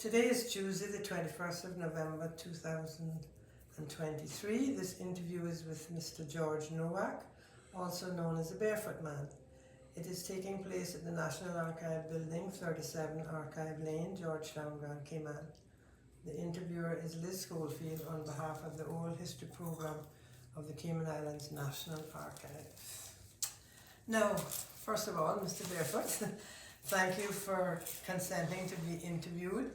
Today is Tuesday, the 21st of November 2023. This interview is with Mr. George Nowak, also known as the Barefoot Man. It is taking place at the National Archive Building, 37 Archive Lane, Georgetown, Grand Cayman. The interviewer is Liz Scholefield on behalf of the Oral History Program of the Cayman Islands National Archive. Now, first of all, Mr. Barefoot, thank you for consenting to be interviewed.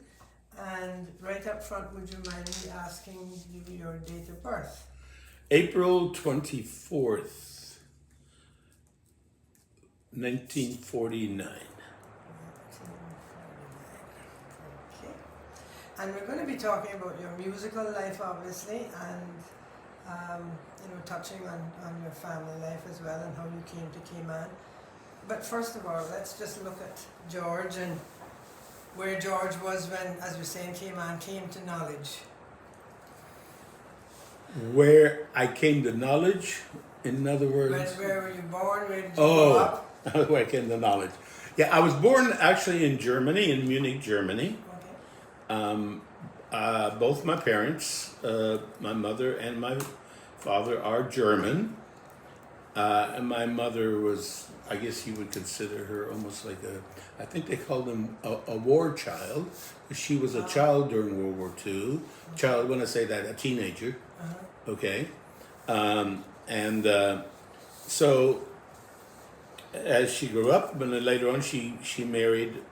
And right up front, would you mind me asking you your date of birth? April 24th, 1949. Okay. And we're going to be talking about your musical life, obviously, and touching on your family life as well and how you came to Cayman. But first of all, let's just look at George and where George was when, as you're saying, Cayman came to knowledge. Where I came to knowledge, in other words. Where were you born? Where did you grow up? Where I came to knowledge. Yeah, I was born actually in Germany, in Munich, Germany. Okay. Both my parents, my mother and my father, are German. And my mother was, I guess you would consider her almost like I think they called them a war child. She was a child during World War II. Child, when I say that, a teenager. Okay. So as she grew up, and then later on she married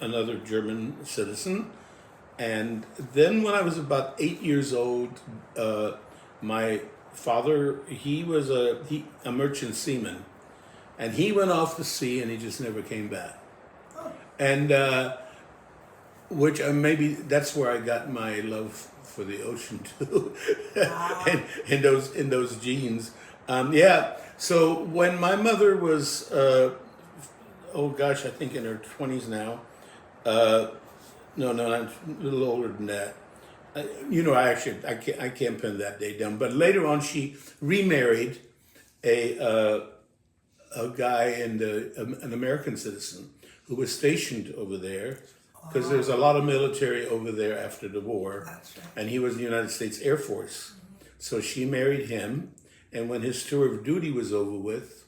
another German citizen. And then when I was about 8 years old, my father, he was a merchant seaman, and he went off to sea and he just never came back. And which maybe that's where I got my love for the ocean too, and in those genes. So when my mother was I think in her 20s now. No, I'm a little older than that. I can't pin that date down. But later on, she remarried a guy an American citizen who was stationed over there, because there's a lot of military over there after the war. That's right. And he was in the United States Air Force. So she married him, and when his tour of duty was over with,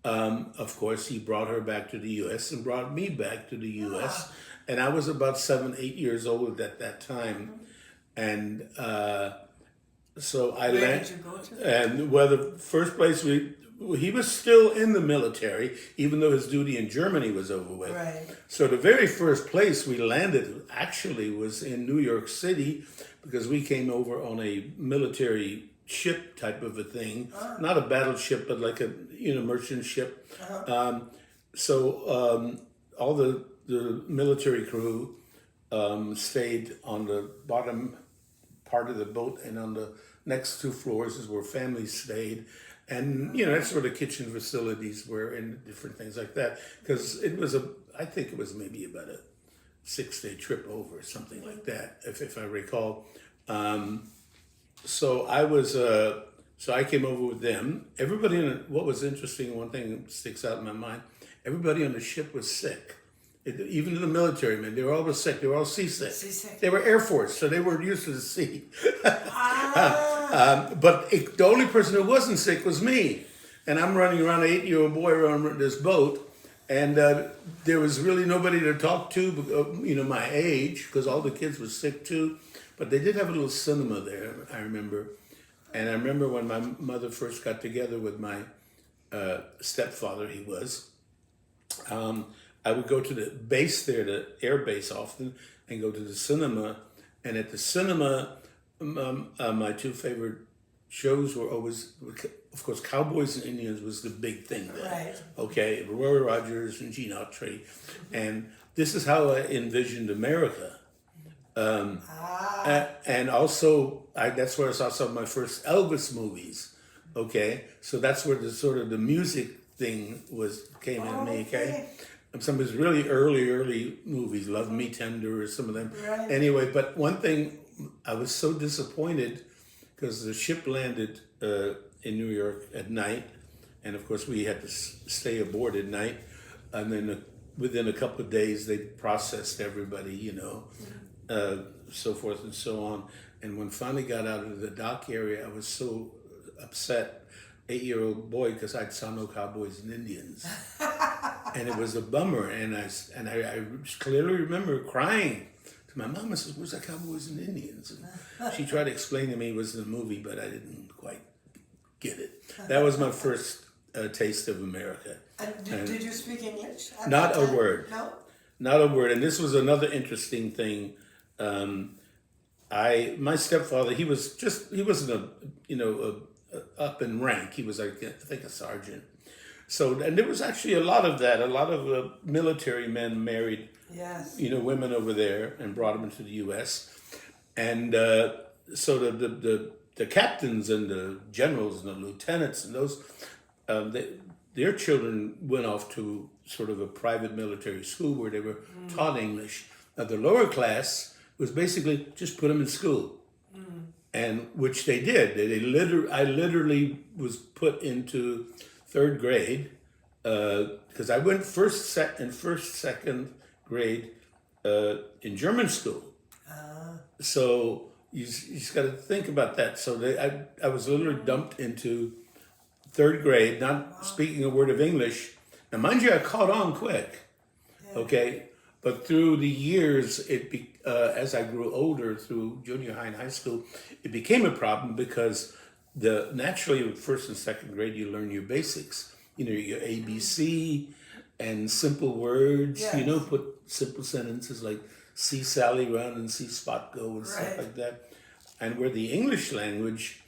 of course, he brought her back to the U.S. and brought me back to the U.S. And I was about 7, 8 years old at that time. And so I landed. Where did you go to? And the first place he was still in the military, even though his duty in Germany was over with. Right. So the very first place we landed actually was in New York City, because we came over on a military ship type of a thing, not a battleship, but like a merchant ship. All the military crew stayed on the bottom part of the boat, and on the next 2 floors is where families stayed. And, that's where the kitchen facilities were and different things like that. Because I think it was maybe about a 6-day trip over, something like that, if I recall. So I came over with them. What was interesting, one thing that sticks out in my mind, everybody on the ship was sick. Even the military men, they were all sick. They were all seasick. They were Air Force, so they were used to the sea. But the only person who wasn't sick was me. And I'm running around, an 8-year-old boy around this boat. And there was really nobody to talk to, my age, because all the kids were sick too. But they did have a little cinema there, I remember. And I remember when my mother first got together with my stepfather, he was. I would go to the base there, the air base often, and go to the cinema. And at the cinema, my 2 favorite shows were always, of course, Cowboys and Indians was the big thing there. Right. Okay, Roy Rogers and Gene Autry. And this is how I envisioned America. And also, that's where I saw some of my first Elvis movies. Okay, so that's where the music thing came in me. Okay. Some of his really early movies, Love Me Tender, or some of them. Right. Anyway, but one thing, I was so disappointed because the ship landed in New York at night, and of course we had to stay aboard at night, and then within a couple of days, they processed everybody, you know, so forth and so on. And when finally got out of the dock area, I was so upset, 8-year-old boy, because I saw no cowboys and Indians. And it was a bummer. And I clearly remember crying to my mom. I said, "Where's the cowboys and Indians?" And she tried to explain to me it was in a movie, but I didn't quite get it. That was my first taste of America. And did you speak English? Not a word. No? Not a word. And this was another interesting thing. My stepfather, he wasn't up in rank. He was, I think, a sergeant. So, and there was actually a lot of that. A lot of military men married, yes, women over there and brought them into the U.S. And so the captains and the generals and the lieutenants and those, their children went off to sort of a private military school where they were taught English. Now the lower class was basically just put them in school, and which they did. I literally was put into 3rd grade because I went second grade in German school. So you just got to think about that. So I was literally dumped into 3rd grade, not speaking a word of English. Now, mind you, I caught on quick, okay? But through the years, as I grew older, through junior high and high school, it became a problem because naturally, in 1st and 2nd grade, you learn your basics. Your ABC and simple words, yes, put simple sentences like see Sally run and see Spot go and stuff like that. And where the English language,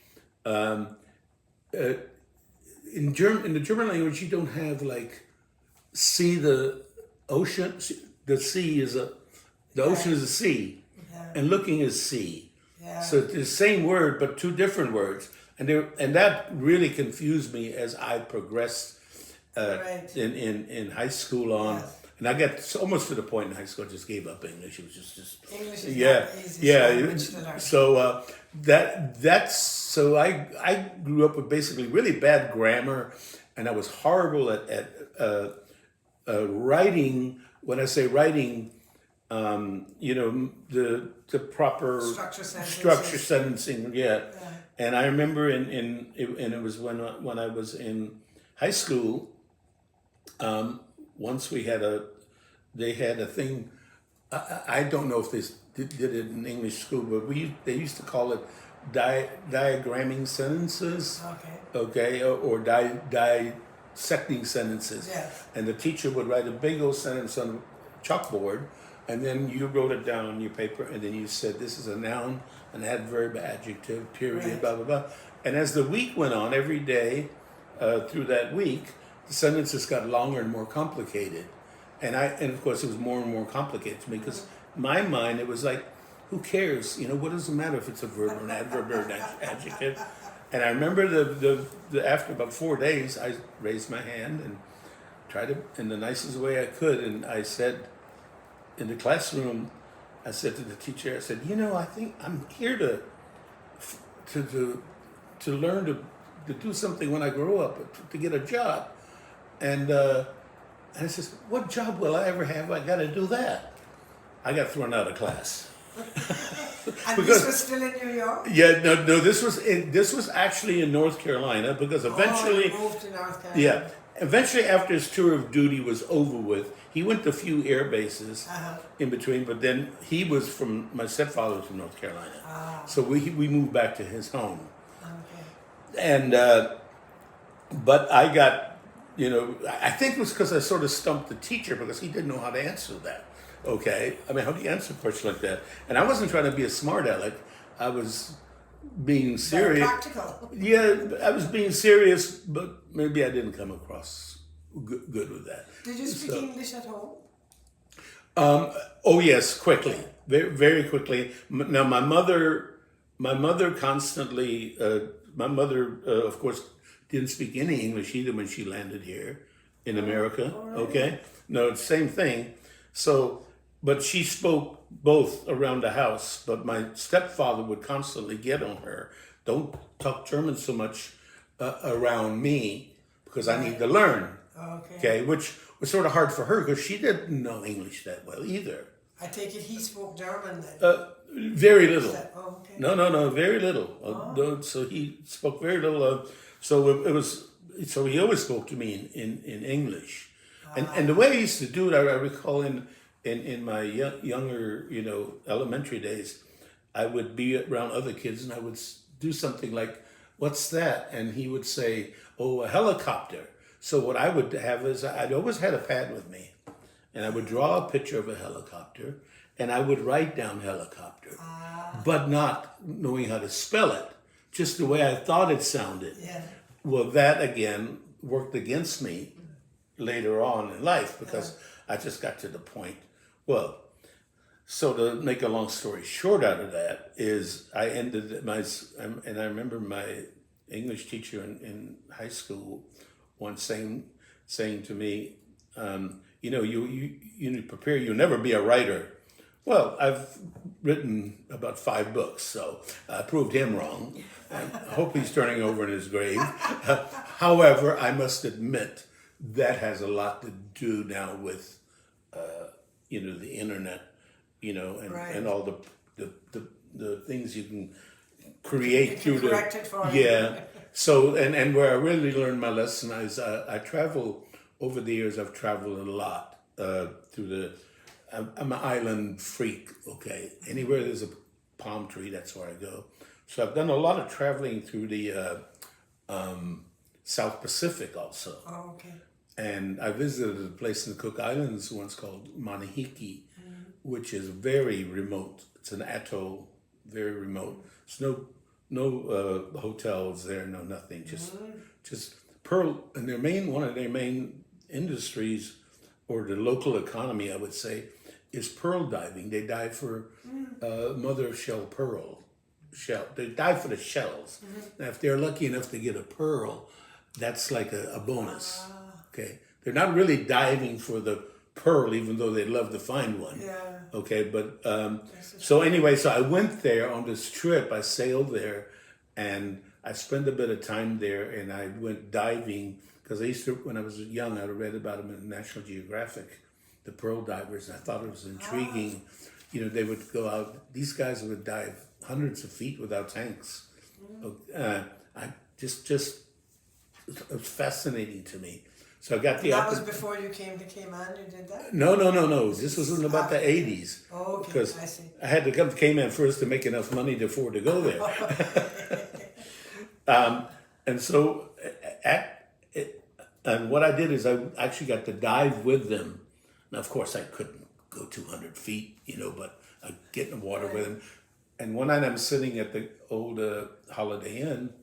in the German language, you don't have like see the ocean. The sea is the ocean is a sea, and looking is sea. Yeah. So it's the same word but 2 different words, and that really confused me as I progressed in high school on. Yes. And I got almost to the point in high school I just gave up English. It was just English is not easy language to learn. So I grew up with basically really bad grammar, and I was horrible at writing. When I say writing, the proper structure sentencing, And I remember and it was when I was in high school. Once they had a thing. I don't know if they did it in English school, but they used to call it diagramming sentences. Okay, or dissecting sentences. Yes. And the teacher would write a big old sentence on a chalkboard, and then you wrote it down on your paper, and then you said this is a noun, an adverb, adjective, period, blah blah blah. And as the week went on, every day through that week, the sentences got longer and more complicated, and of course it was more and more complicated to me because in my mind it was like, who cares? What does it matter if it's a verb or an adverb or an adjective? And I remember after about 4 days, I raised my hand and tried to, in the nicest way I could, and I said, in the classroom, I said to the teacher, I said, I think I'm here to learn to do something when I grow up, to get a job. And I said, what job will I ever have? I got to do that. I got thrown out of class. And this was still in New York? Yeah, no. This was actually in North Carolina because eventually, he moved to North Carolina. Yeah, eventually after his tour of duty was over with, he went to a few air bases in between. But then my stepfather was from North Carolina, so we moved back to his home. Okay. And but I got, I think it was because I sort of stumped the teacher because he didn't know how to answer that. Okay, I mean, how do you answer a question like that? And I wasn't trying to be a smart aleck. I was being serious. Very practical. Yeah, I was being serious, but maybe I didn't come across good with that. Did you speak English at home? Oh yes, quickly, very, very quickly. Now my mother constantly. My mother, of course, didn't speak any English either when she landed here in America. Right. Okay, no, it's the same thing. So. But she spoke both around the house, but my stepfather would constantly get on her. Don't talk German so much around me because I need to learn. Okay. Okay, which was sort of hard for her because she didn't know English that well either. I take it he spoke German then. Very little. Oh, okay. No, very little. So he spoke very little. So it was. So he always spoke to me in English, and the way I used to do it, I recall in my younger, elementary days, I would be around other kids and I would do something like, "What's that?" And he would say, "Oh, a helicopter." So what I would have is I'd always had a pad with me, and I would draw a picture of a helicopter, and I would write down helicopter, but not knowing how to spell it, just the way I thought it sounded. Yeah. Well, that again worked against me later on in life because I just got to the point. Well, so to make a long story short out of that is I ended and I remember my English teacher in high school once saying to me, you prepare, you'll never be a writer. Well, I've written about 5 books, so I proved him wrong. I hope he's turning over in his grave. However, I must admit that has a lot to do now with, the internet, and all the things you can create through the. Correct it for Yeah. So and where I really learned my lesson is I travel over the years. I've traveled a lot through the. I'm an island freak, okay? Anywhere there's a palm tree, that's where I go. So I've done a lot of traveling through the South Pacific also. Oh, okay. And I visited a place in the Cook Islands once called Manahiki, which is very remote. It's an atoll, very remote. There's no hotels there, no nothing. Just pearl, and one of their main industries, or the local economy, I would say, is pearl diving. They dive for mother of shell pearl. They dive for the shells. Now, if they're lucky enough to get a pearl, that's like a bonus. Okay, they're not really diving for the pearl, even though they'd love to find one. Yeah. Okay, but so anyway, so I went there on this trip. I sailed there, and I spent a bit of time there, and I went diving. Because I used to, when I was young, I read about them in National Geographic, the pearl divers, and I thought it was intriguing. They would go out, these guys would dive hundreds of feet without tanks. I just, it was fascinating to me. So I got the That was before you came to Cayman, you did that? No. This was in about the 80s. Oh, okay, Because I see. I had to come to Cayman first to make enough money to afford to go there. And so and what I did is I actually got to dive with them. Now, of course, I couldn't go 200 feet, but I'd get in the water with them. And one night I'm sitting at the old Holiday Inn,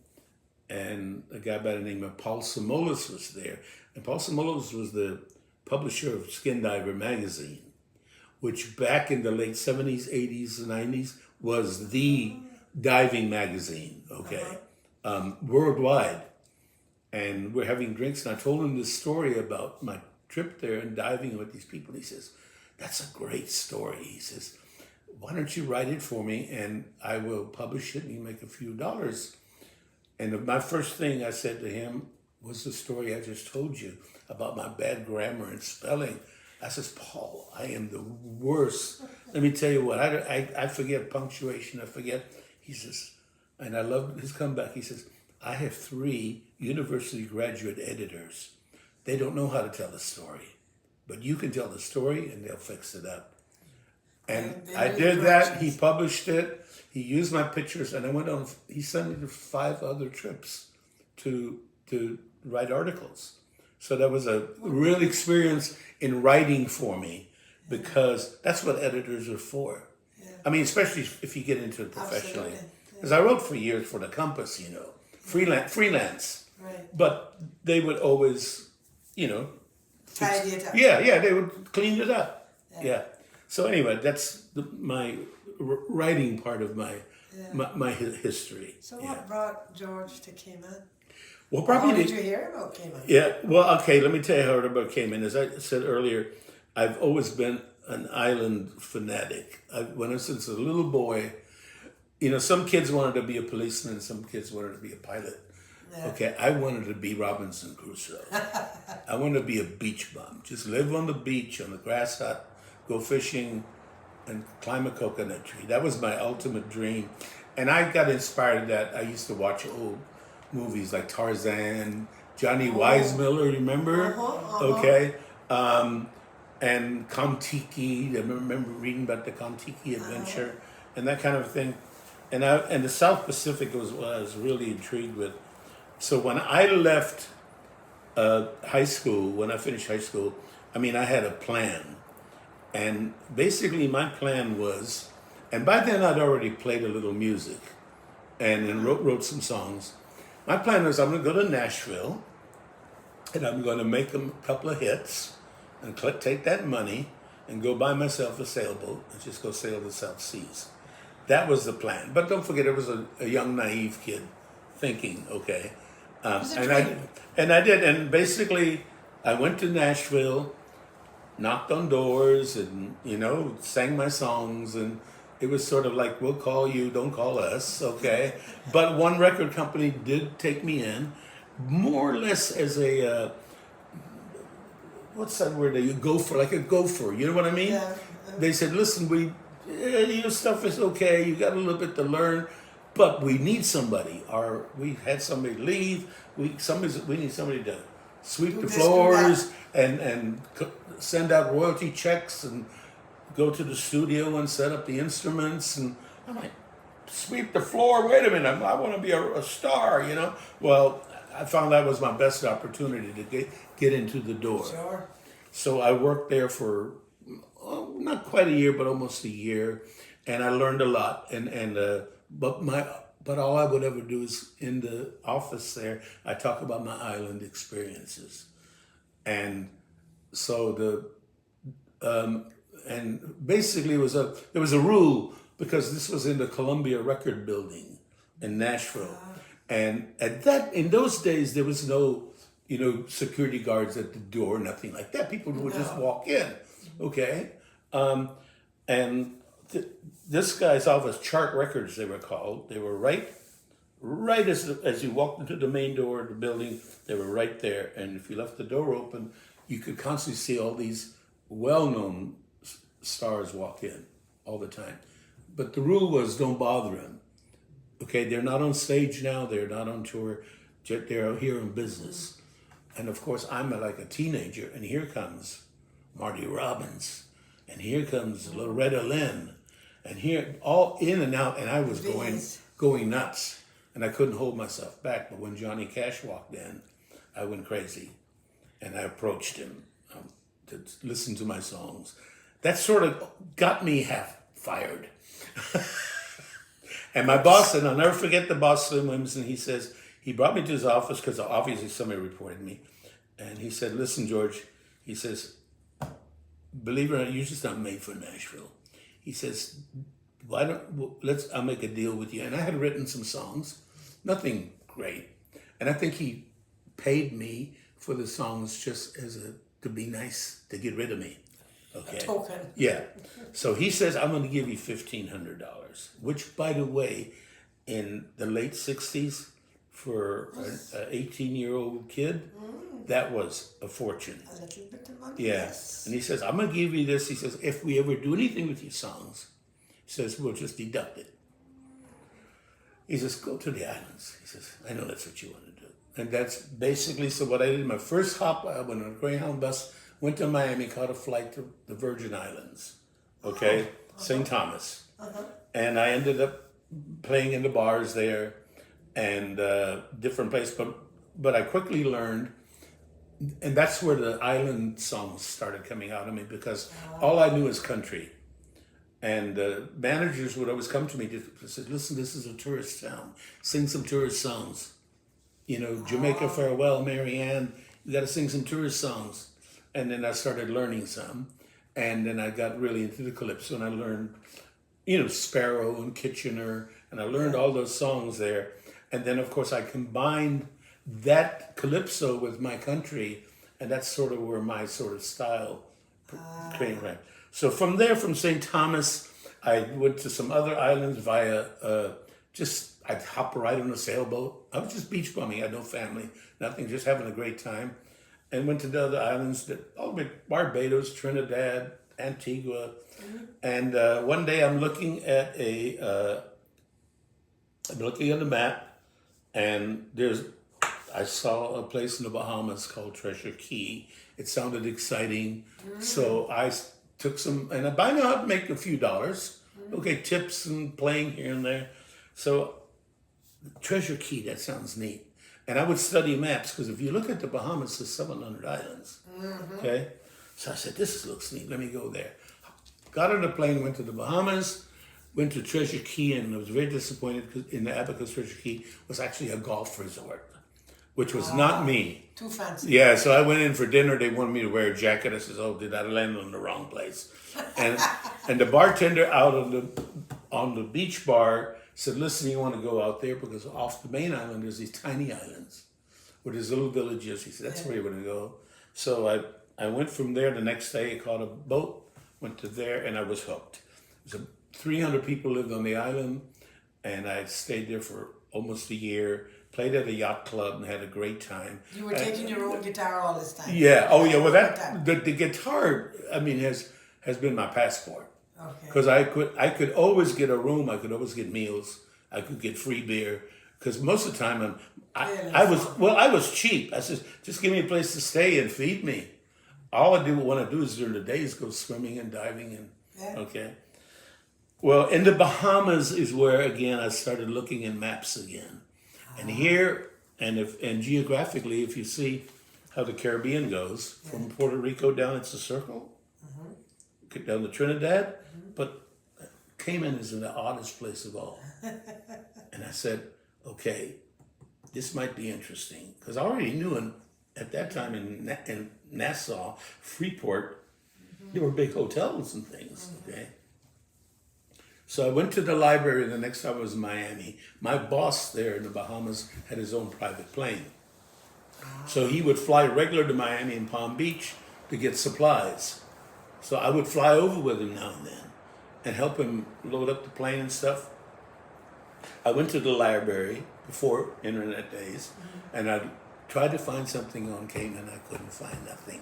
and a guy by the name of Paul Simolis was there. And Paul Simolis was the publisher of Skin Diver magazine, which back in the late 70s, 80s, and 90s was the diving magazine, okay, worldwide. And we're having drinks, and I told him this story about my trip there and diving with these people. He says, "That's a great story." He says, "Why don't you write it for me, and I will publish it, and you make a few dollars." And my first thing I said to him was the story I just told you about my bad grammar and spelling. I says, "Paul, I am the worst. Let me tell you what, I forget punctuation, I forget." He says, and I love his comeback. He says, "I have 3 university graduate editors. They don't know how to tell a story, but you can tell the story and they'll fix it up." And I did that. He published it. He used my pictures, and I went on. He sent me to 5 other trips to write articles. So that was a real experience in writing for me, because that's what editors are for. Yeah. I mean, especially if you get into it professionally. Because I wrote for years for the Compass, freelance. Right. But they would always, tidy it up. Yeah, they would clean it up. Yeah. So anyway, that's my writing part of my history. So what brought George to Cayman? Well, probably how did you hear about Cayman? Yeah. Well, okay. Let me tell you how I heard about Cayman. As I said earlier, I've always been an island fanatic. Since a little boy, some kids wanted to be a policeman, some kids wanted to be a pilot. Yeah. Okay, I wanted to be Robinson Crusoe. I wanted to be a beach bum. Just live on the beach, on the grass hut, go fishing, and climb a coconut tree. That was my ultimate dream. And I got inspired that. I used to watch old movies like Tarzan, Johnny Weissmuller, remember? Okay. And Kon-Tiki. I remember reading about the Kon-Tiki adventure and that kind of thing. And the South Pacific was what I was really intrigued with. So when I left high school, when I finished high school, I mean, I had a plan. And basically my plan was, and by then I'd already played a little music and wrote some songs. My plan was I'm going to go to Nashville and I'm going to make a couple of hits and take that money and go buy myself a sailboat and just go sail the South Seas. That was the plan. But don't forget, it was a young, naive kid thinking, okay. And I did. And basically, I went to Nashville, knocked on doors and, sang my songs. And it was sort of like, we'll call you, don't call us, okay? But one record company did take me in, more or less as a, what's that word? You gopher, like a gopher, you know what I mean? Yeah. They said, listen, your stuff is okay, you got a little bit to learn, but we need somebody. We had somebody leave, we need somebody to sweep the floors and send out royalty checks and go to the studio and set up the instruments. And I'm like, sweep the floor? Wait a minute, I want to be a star, Well, I found that was my best opportunity to get into the door. Sure. So I worked there for not quite a year, but almost a year, and I learned a lot. But all I would ever do is in the office there, I talk about my island experiences, and so and basically there was a rule, because this was in the Columbia Record Building in Nashville, and in those days there was no security guards at the door, nothing like that. People would just walk in, okay, and this guy's office, Chart Records, they were called. They were right as you walked into the main door of the building. They were right there, and if you left the door open, you could constantly see all these well-known stars walk in all the time. But the rule was, don't bother them. Okay, they're not on stage now. They're not on tour. They're here in business. And of course, I'm like a teenager, and here comes Marty Robbins, and here comes Loretta Lynn, and here all in and out, and I was going nuts, and I couldn't hold myself back. But when Johnny Cash walked in, I went crazy, and I approached him to listen to my songs. That sort of got me half fired. And my boss, and I'll never forget the boss, Slim Williamson, he brought me to his office because obviously somebody reported me. And he said, listen, George, he says, believe it or not, you're just not made for Nashville. He says, I'll make a deal with you. And I had written some songs, nothing great. And I think he paid me for the songs just to be nice, to get rid of me. Okay. A token. Yeah. So he says, I'm going to give you $1,500, which, by the way, in the late 60s, for an 18-year-old kid, that was a fortune. A little bit of money. Yeah. Yes. And he says, I'm going to give you this. He says, if we ever do anything with your songs, he says, we'll just deduct it. He says, go to the islands. He says, I know that's what you want to do. And that's basically, so what I did, my first hop, I went on a Greyhound bus, went to Miami, caught a flight to the Virgin Islands, okay, St. Thomas. And I ended up playing in the bars there and different places, but I quickly learned, and that's where the island songs started coming out of me, because all I knew is country. And managers would always come to me to say, listen, this is a tourist town, sing some tourist songs. Jamaica Farewell, Mary Ann, you got to sing some tourist songs. And then I started learning some. And then I got really into the calypso, and I learned, Sparrow and Kitchener, and I learned all those songs there. And then, of course, I combined that calypso with my country, and that's sort of where my sort of style came from. So from there, from St. Thomas, I went to some other islands via I'd hop right on a sailboat. I was just beach bumming. I had no family, nothing, just having a great time. And went to the other islands, all the way, Barbados, Trinidad, Antigua. And one day I'm looking at I'm looking at the map, and I saw a place in the Bahamas called Treasure Key. It sounded exciting, so I took some, and by now I'd make a few dollars. Okay, tips and playing here and there. So Treasure Key, that sounds neat. And I would study maps, because if you look at the Bahamas, there's 700 islands. Okay, so I said, this looks neat. Let me go there. Got on the plane, went to the Bahamas, went to Treasure Key, and I was very disappointed because in the Abacus Treasure Key was actually a golf resort, which was not me. Too fancy. Yeah, so I went in for dinner. They wanted me to wear a jacket. I said, "Oh, did I land on the wrong place?" And the bartender out on the beach bar said, "Listen, you want to go out there because off the main island there's these tiny islands where there's little villages." He said, "That's where you want to go." So I went from there. The next day, I caught a boat, went to there, and I was hooked. It was 300 people lived on the island, and I stayed there for almost a year. Played at a yacht club and had a great time. You were taking your own guitar all this time. Yeah. Oh, yeah. Well, the guitar, I mean, has been my passport. Okay. Because I could always get a room. I could always get meals. I could get free beer. Because most of the time I was cheap. I said, just give me a place to stay and feed me. All I want to do is during the day is go swimming and diving and okay. Well, in the Bahamas is where again I started looking at maps again. And here, and geographically, if you see how the Caribbean goes, from Puerto Rico down, it's a circle, down to Trinidad, but Cayman is the oddest place of all. And I said, okay, this might be interesting, because I already knew at that time in Nassau, Freeport, there were big hotels and things, okay? So I went to the library the next time I was in Miami. My boss there in the Bahamas had his own private plane. So he would fly regular to Miami and Palm Beach to get supplies. So I would fly over with him now and then and help him load up the plane and stuff. I went to the library before internet days, and I tried to find something on Cayman. I couldn't find nothing,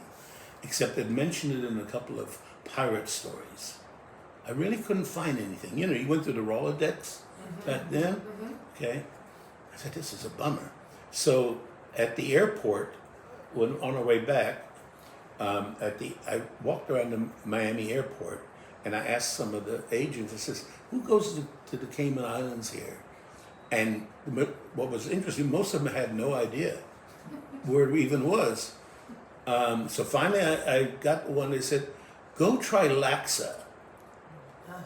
except it mentioned it in a couple of pirate stories. I really couldn't find anything. You know, you went through the Rolodex back then. Okay. I said, this is a bummer. So at the airport, when on our way back, I walked around the Miami airport and I asked some of the agents, I says, who goes to the Cayman Islands here? And what was interesting, most of them had no idea where it even was. So finally I got one, they said, go try Laxa.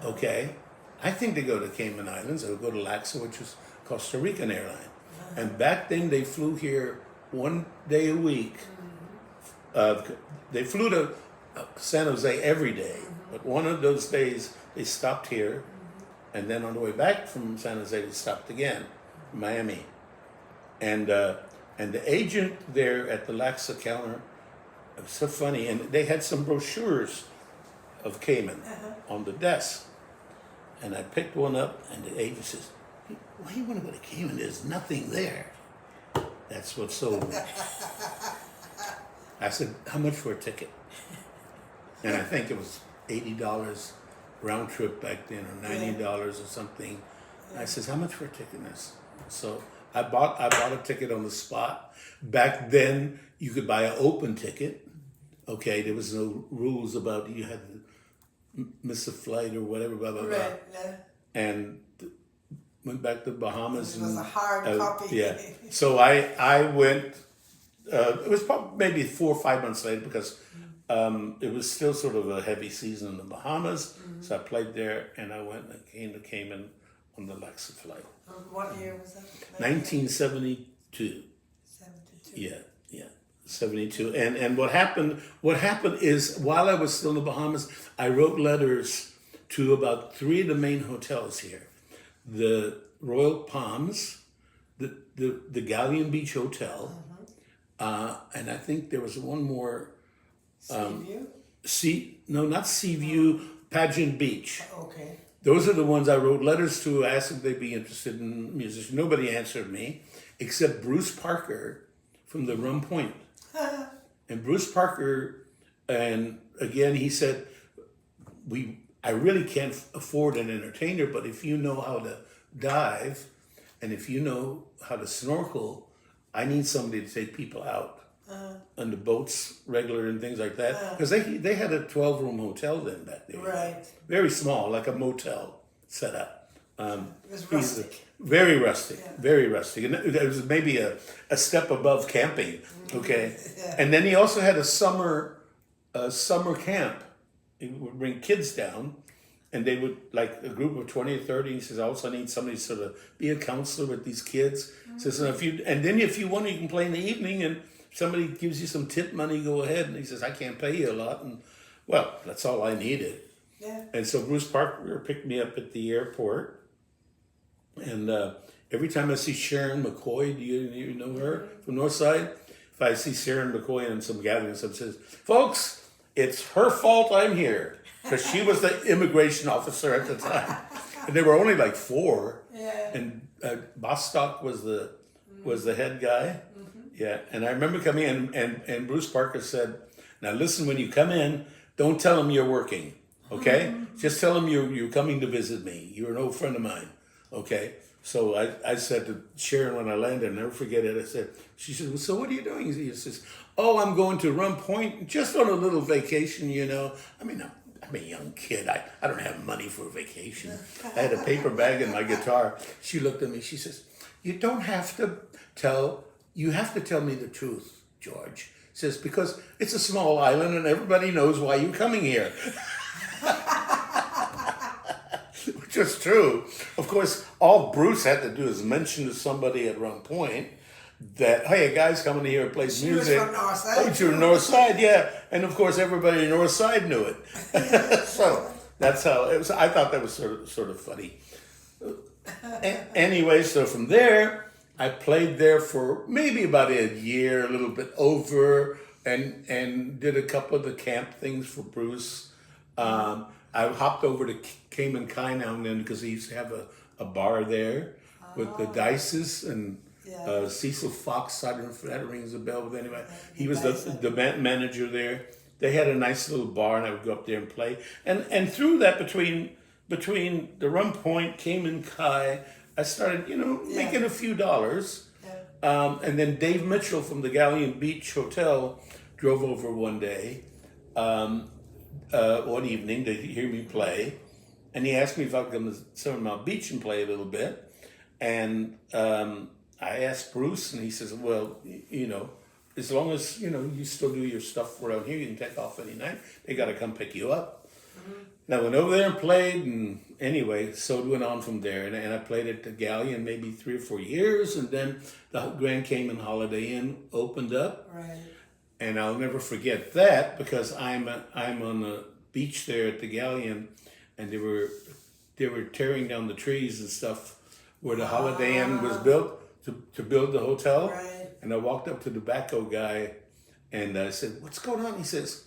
Okay, I think they go to Cayman Islands or go to Laxa, which is Costa Rican airline. And back then they flew here one day a week. They flew to San Jose every day, but one of those days they stopped here, and then on the way back from San Jose they stopped again, Miami. And the agent there at the Laxa counter, it was so funny, and they had some brochures of Cayman on the desk. And I picked one up, and the agent says, why do you want to go to Cayman? There's nothing there. That's what sold me. I said, how much for a ticket? And I think it was $80 round trip back then, or $90 or something. I says, how much for a ticket? So I bought a ticket on the spot. Back then, you could buy an open ticket. Okay, there was no rules about you had to miss a flight or whatever, blah, blah, blah. Right, yeah. And went back to the Bahamas. It was a hard copy. Yeah. So I went, it was probably maybe 4 or 5 months later, because it was still sort of a heavy season in the Bahamas. So I played there, and I went and came to Cayman on the Laxa flight. What year was that? 1972. 72. Yeah. 72. And what happened is, while I was still in the Bahamas, I wrote letters to about 3 of the main hotels here. The Royal Palms, the Galleon Beach Hotel, and I think there was one more. Seaview? Not Seaview, Pageant Beach. Okay. those are the ones I wrote letters to, asked if they'd be interested in musicians. Nobody answered me except Bruce Parker from the Rum Point. And Bruce Parker, and again, he said, I really can't afford an entertainer, but if you know how to dive and if you know how to snorkel, I need somebody to take people out on the boats regular and things like that. Because they had a 12-room hotel then back there. Right. Very small, like a motel setup. It was rustic. Very rustic, very rustic. And it was maybe a step above camping, okay? Yeah. And then he also had a summer camp. He would bring kids down, and they would, like a group of 20 or 30, he says, I also need somebody to sort of be a counselor with these kids. Says, and then if you want, you can play in the evening, and if somebody gives you some tip money, go ahead. And he says, I can't pay you a lot. And, well, that's all I needed. Yeah. And so Bruce Parker picked me up at the airport. And every time I see Sharon McCoy, do you know her from Northside? If I see Sharon McCoy in some gathering, someone says, folks, it's her fault I'm here. Because she was the immigration officer at the time. And there were only like 4. Yeah. And Bostock was the head guy. Yeah. And I remember coming in and Bruce Parker said, now listen, when you come in, don't tell them you're working. Okay? Just tell them you're coming to visit me. You're an old friend of mine. Okay, so I said to Sharon when I landed, I'll never forget it, she said, well, so what are you doing? He says, oh, I'm going to Rum Point, just on a little vacation, you know. I mean, I'm a young kid. I don't have money for a vacation. I had a paper bag and my guitar. She looked at me, she says, you have to tell me the truth, George. Says, because it's a small island and everybody knows why you're coming here. Which is true. Of course, all Bruce had to do is mention to somebody at Rum Point that, hey, a guy's coming here and plays music. She was from Northside. Oh, you're Northside, yeah. And of course, everybody in Northside knew it. So that's how it was. I thought that was sort of funny. Anyway, so from there, I played there for maybe about a year, a little bit over, and did a couple of the camp things for Bruce. I hopped over to Cayman Islands now and then because he used to have a bar there with the Dices and Cecil Fox. I don't know if that rings a bell, but anyway, he was the manager there. They had a nice little bar, and I would go up there and play. And through that, between the Rum Point, Cayman Kai, I started, making a few dollars. Yeah. And then Dave Mitchell from the Galleon Beach Hotel drove over one day. One evening to hear me play, and he asked me if I could come to Southern Mount Beach and play a little bit. And I asked Bruce, and he says, well, as long as, you still do your stuff around here, you can take off any night. They got to come pick you up. And I went over there and played, and anyway, so it went on from there. And I played at the Galleon maybe 3 or 4 years, and then the Grand Cayman Holiday Inn opened up. Right. And I'll never forget that because I'm on the beach there at the Galleon, and they were tearing down the trees and stuff where the Holiday Inn was built to build the hotel. Right. And I walked up to the backhoe guy, and I said, "What's going on?" He says,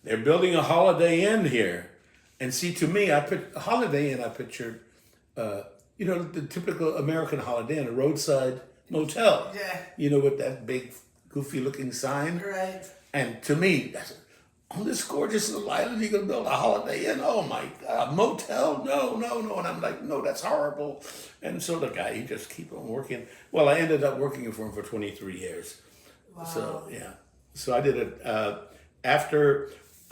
"They're building a Holiday Inn here." And see, to me, I pictured, the typical American Holiday Inn, a roadside motel. Yeah. With that big, goofy-looking sign. Right. And to me, on this gorgeous little island, you're going to build a Holiday Inn? Oh, my God, a motel? No. And I'm like, no, that's horrible. And so the guy, he just keep on working. Well, I ended up working for him for 23 years. Wow. So, yeah. So I did it after...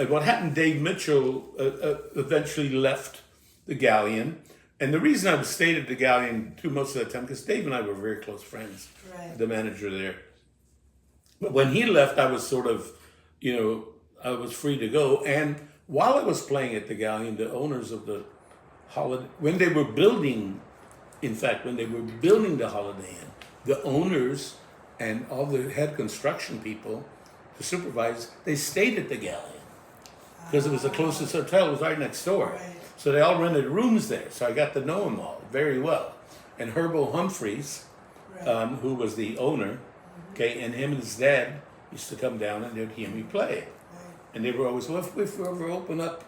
What happened, Dave Mitchell eventually left the Galleon. And the reason I stayed at the Galleon through most of that time, because Dave and I were very close friends, right. The manager there. But when he left, I was sort of, I was free to go. And while I was playing at the Galleon, the owners of the Holiday, when they were building the Holiday Inn, the owners and all the head construction people, the supervisors, they stayed at the Galleon. Because it was the closest hotel, it was right next door. Right. So they all rented rooms there. So I got to know them all very well. And Herbo Humphreys, Right. Who was the owner, okay, and him and his dad used to come down and they'd hear me play. Right. And they were always, well, if we ever open up,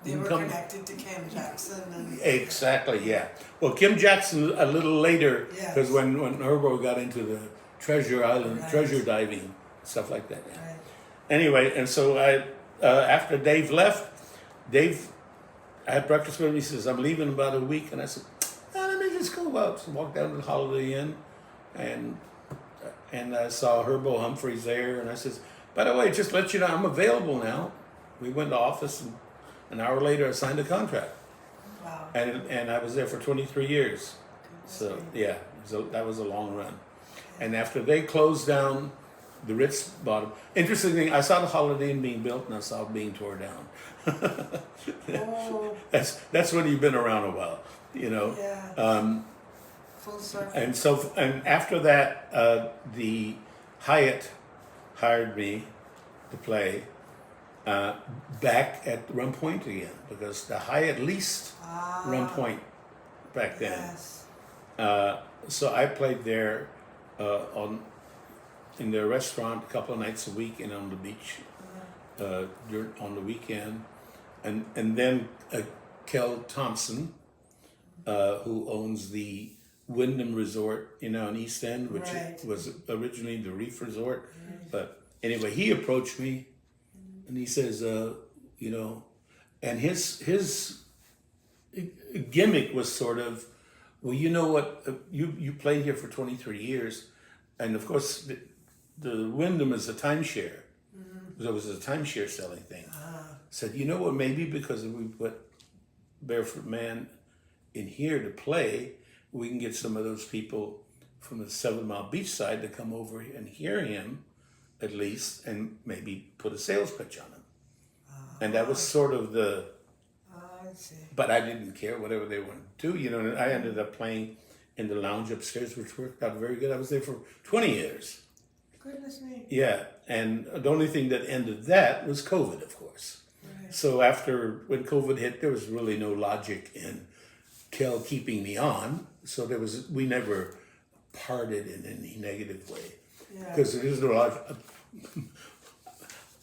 They were connected to Kim Jackson. And Exactly, yeah. Well, Kim Jackson a little later, Yes. because when Herbo got into the Treasure Island, Right. treasure diving, stuff like that. Yeah. Right. Anyway, and so after Dave left, I had breakfast with him. He says, I'm leaving in about a week. And I said, let me just go out. So walked down to the Holiday Inn and I saw Herbo Humphreys there. And I says, by the way, just to let you know, I'm available now. We went to office, and an hour later, I signed a contract. Wow. And I was there for 23 years. So, Goodness me. yeah, that was a long run. And after they closed down, the Ritz bottom. Interesting thing, I saw the Holiday Inn being built, and I saw it being torn down. Oh, That's when you've been around a while, you know. yeah. Full circle. And after that, the Hyatt hired me to play back at Rum Point again, because the Hyatt leased Rum Point back then. Yes. So I played there in their restaurant a couple of nights a week and on the beach on the weekend. And then Kel Thompson, who owns the Wyndham Resort, in East End, which Right. was originally the Reef Resort. But anyway, he approached me and he says, and his gimmick was sort of, well, you know what, you played here for 23 years. And of course, the Wyndham is a timeshare. So it was a timeshare selling thing. Said, you know what, maybe because we put Barefoot Man in here to play, we can get some of those people from the 7 Mile Beach side to come over and hear him, at least, and maybe put a sales pitch on him. And that was sort of the, I see. but I didn't care whatever they wanted to do, and I ended up playing in the lounge upstairs, which worked out very good. I was there for 20 years. Goodness me. Yeah, and the only thing that ended that was COVID, of course. Right. So when COVID hit, there was really no logic in Kel keeping me on. So we never parted in any negative way. Yeah. Because there is no logic.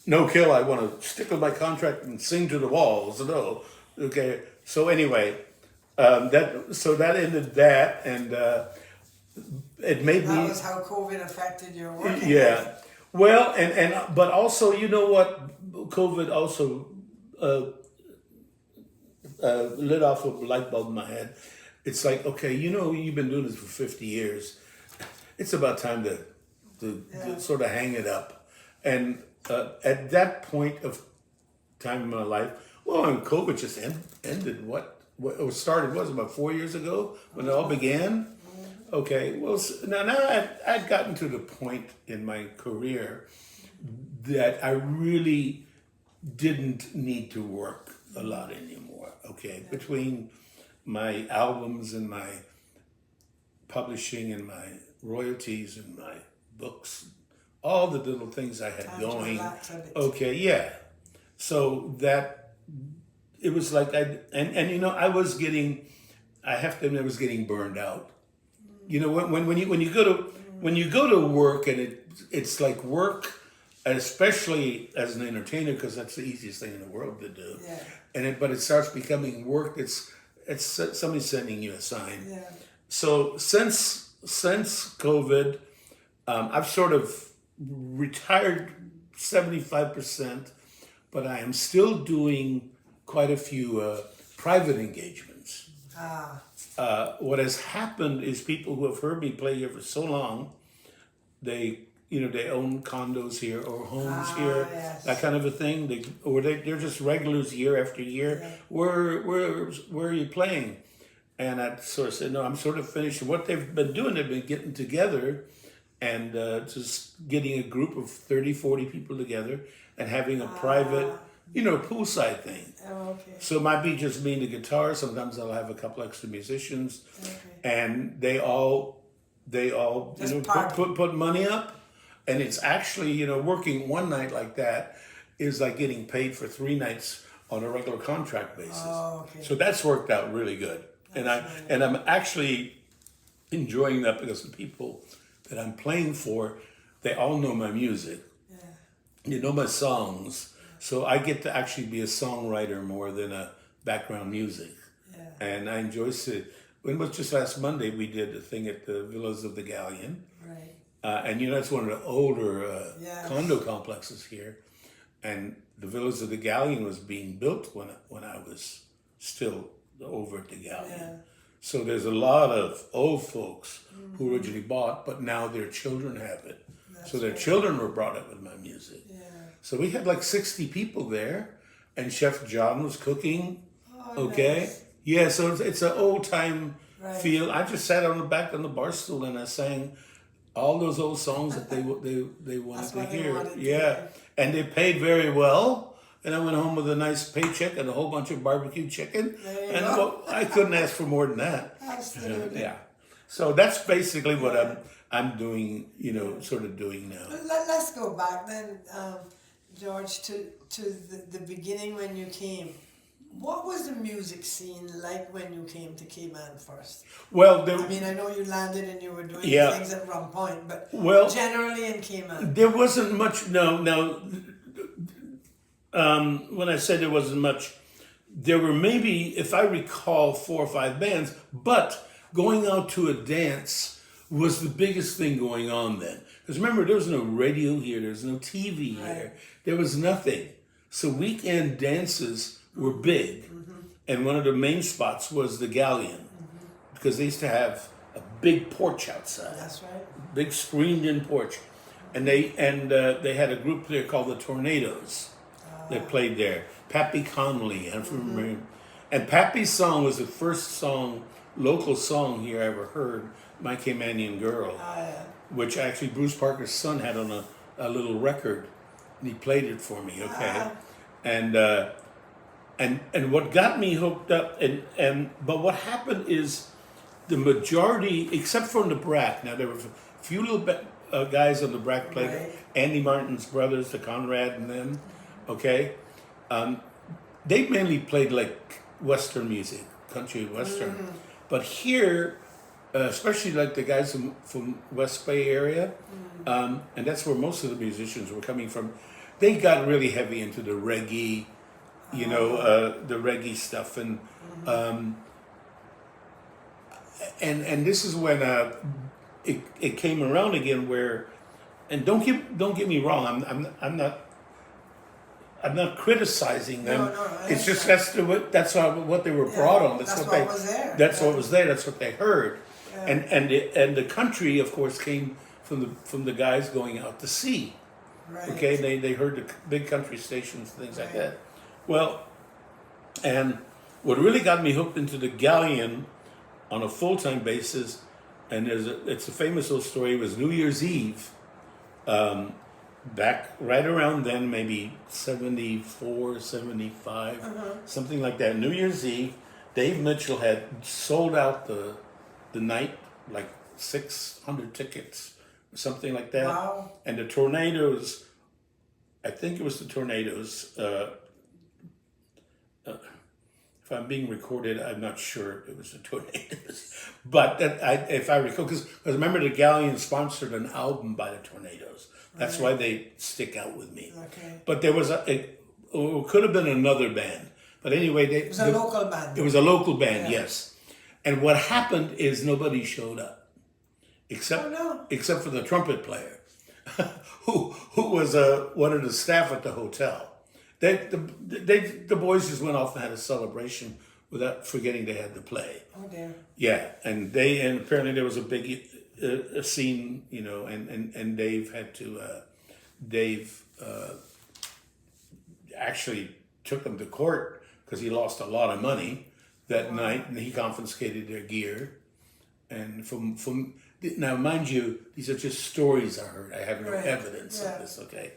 No, Kel, I want to stick with my contract and sing to the walls. No. Okay. So anyway, that ended that, and it made me. That was how COVID affected your work. Yeah. Well, but also, you know what? COVID also lit off a light bulb in my head. It's like, okay, you've been doing this for 50 years. It's about time to sort of hang it up. And at that point of time in my life, well, and COVID just ended what it started, was about 4 years ago when it all began? Okay, well, now I'd gotten to the point in my career that I really didn't need to work a lot anymore, okay? Between my albums and my publishing and my royalties and my books, all the little things I had Time to going. relax a bit. Okay, yeah. So that, it was like I was getting, I have to admit, I was getting burned out. When you go to work, and it's like work, and especially as an entertainer, because that's the easiest thing in the world to do. Yeah. But it starts becoming work. It's somebody sending you a sign. Yeah. So since COVID, I've sort of retired 75%, but I am still doing quite a few private engagements. What has happened is people who have heard me play here for so long, they own condos here or homes here, yes. that kind of a thing. They're just regulars year after year. Yeah. Where are you playing? And I sort of said, no, I'm sort of finished. What they've been doing, they've been getting together and just getting a group of 30, 40 people together and having a private, poolside thing. Oh, okay. So it might be just me and the guitar. Sometimes I'll have a couple extra musicians, and they all Just party. put money up, and it's actually working one night like that is like getting paid for 3 nights on a regular contract basis. Oh, okay. So that's worked out really good, and I'm actually enjoying that because the people that I'm playing for, they all know my music. Yeah. They know my songs. So I get to actually be a songwriter more than a background music. Yeah. And I enjoy it. When it was just last Monday, we did a thing at the Villas of the Galleon. Right. And it's one of the older Yes. condo complexes here. And the Villas of the Galleon was being built when I was still over at the Galleon. Yeah. So there's a lot of old folks who originally bought, but now their children have it. That's So their right. children were brought up with my music. Yeah. So we had like 60 people there, and Chef John was cooking. Oh, Okay. nice. Yeah, so it's an old time Right. feel. I just sat on the back on the bar stool and I sang all those old songs that they wanted That's to what they hear. wanted to Yeah, hear. and they paid very well. And I went home with a nice paycheck and a whole bunch of barbecue chicken. There you And go. well, I couldn't ask for more than that. Absolutely. Yeah. So that's basically what I'm doing. Sort of doing now. Let's go back then, George, to the beginning when you came. What was the music scene like when you came to Cayman first? Well, I mean, I know you landed and you were doing Yeah. things at Rum Point, but Well, generally in Cayman. there wasn't much. No. When I said there wasn't much, there were maybe, if I recall, 4 or 5 bands. But going out to a dance was the biggest thing going on then. Because remember, there was no radio here. There was no TV here. There was nothing. So weekend dances were big. And one of the main spots was the Galleon. Because they used to have a big porch outside. That's right. Big screened-in porch. And they had a group there called the Tornadoes that played there. Pappy Conley, I'm from remember. And Pappy's song was the first local song here I ever heard, My Caymanian Girl, which actually Bruce Parker's son had on a little record, and he played it for me, okay? And what got me hooked up, but what happened is the majority, except for the BRAC, now there were a few little guys on the BRAC played, Right. Andy Martin's brothers, the Conrad and them, okay? They mainly played like Western music, country Western. But here, especially like the guys from West Bay area, and that's where most of the musicians were coming from, they got really heavy into the reggae, the reggae stuff. And this is when it came around again where, and don't get me wrong, I'm not criticizing them. No, it's just that's what they were brought on. That's what was there. That's what was there. That's what they heard. Yeah. And the country, of course, came from the guys going out to sea. Right. Okay, they heard the big country stations, things like Right. that. Well, and what really got me hooked into the Galleon on a full-time basis, and it's a famous old story. It was New Year's Eve. Back right around then, maybe 74, 75, something like that. New Year's Eve, Dave Mitchell had sold out the night, like 600 tickets, something like that. Wow. And the Tornadoes, I think it was the Tornadoes. If I'm being recorded, I'm not sure it was the Tornadoes. But if I recall, because remember the Galleon sponsored an album by the Tornadoes. That's why they stick out with me. Okay. But there was it could have been another band. But anyway, It was a local band. It was a local band, Yeah. yes. And what happened is nobody showed up, except for the trumpet player, who was one of the staff at the hotel. The boys just went off and had a celebration without forgetting they had to play. Oh dear. Yeah, and apparently there was a big a scene, and Dave had to actually took them to court because he lost a lot of money that night, and he confiscated their gear. And from now, mind you, these are just stories I heard. I have no evidence of this. Okay.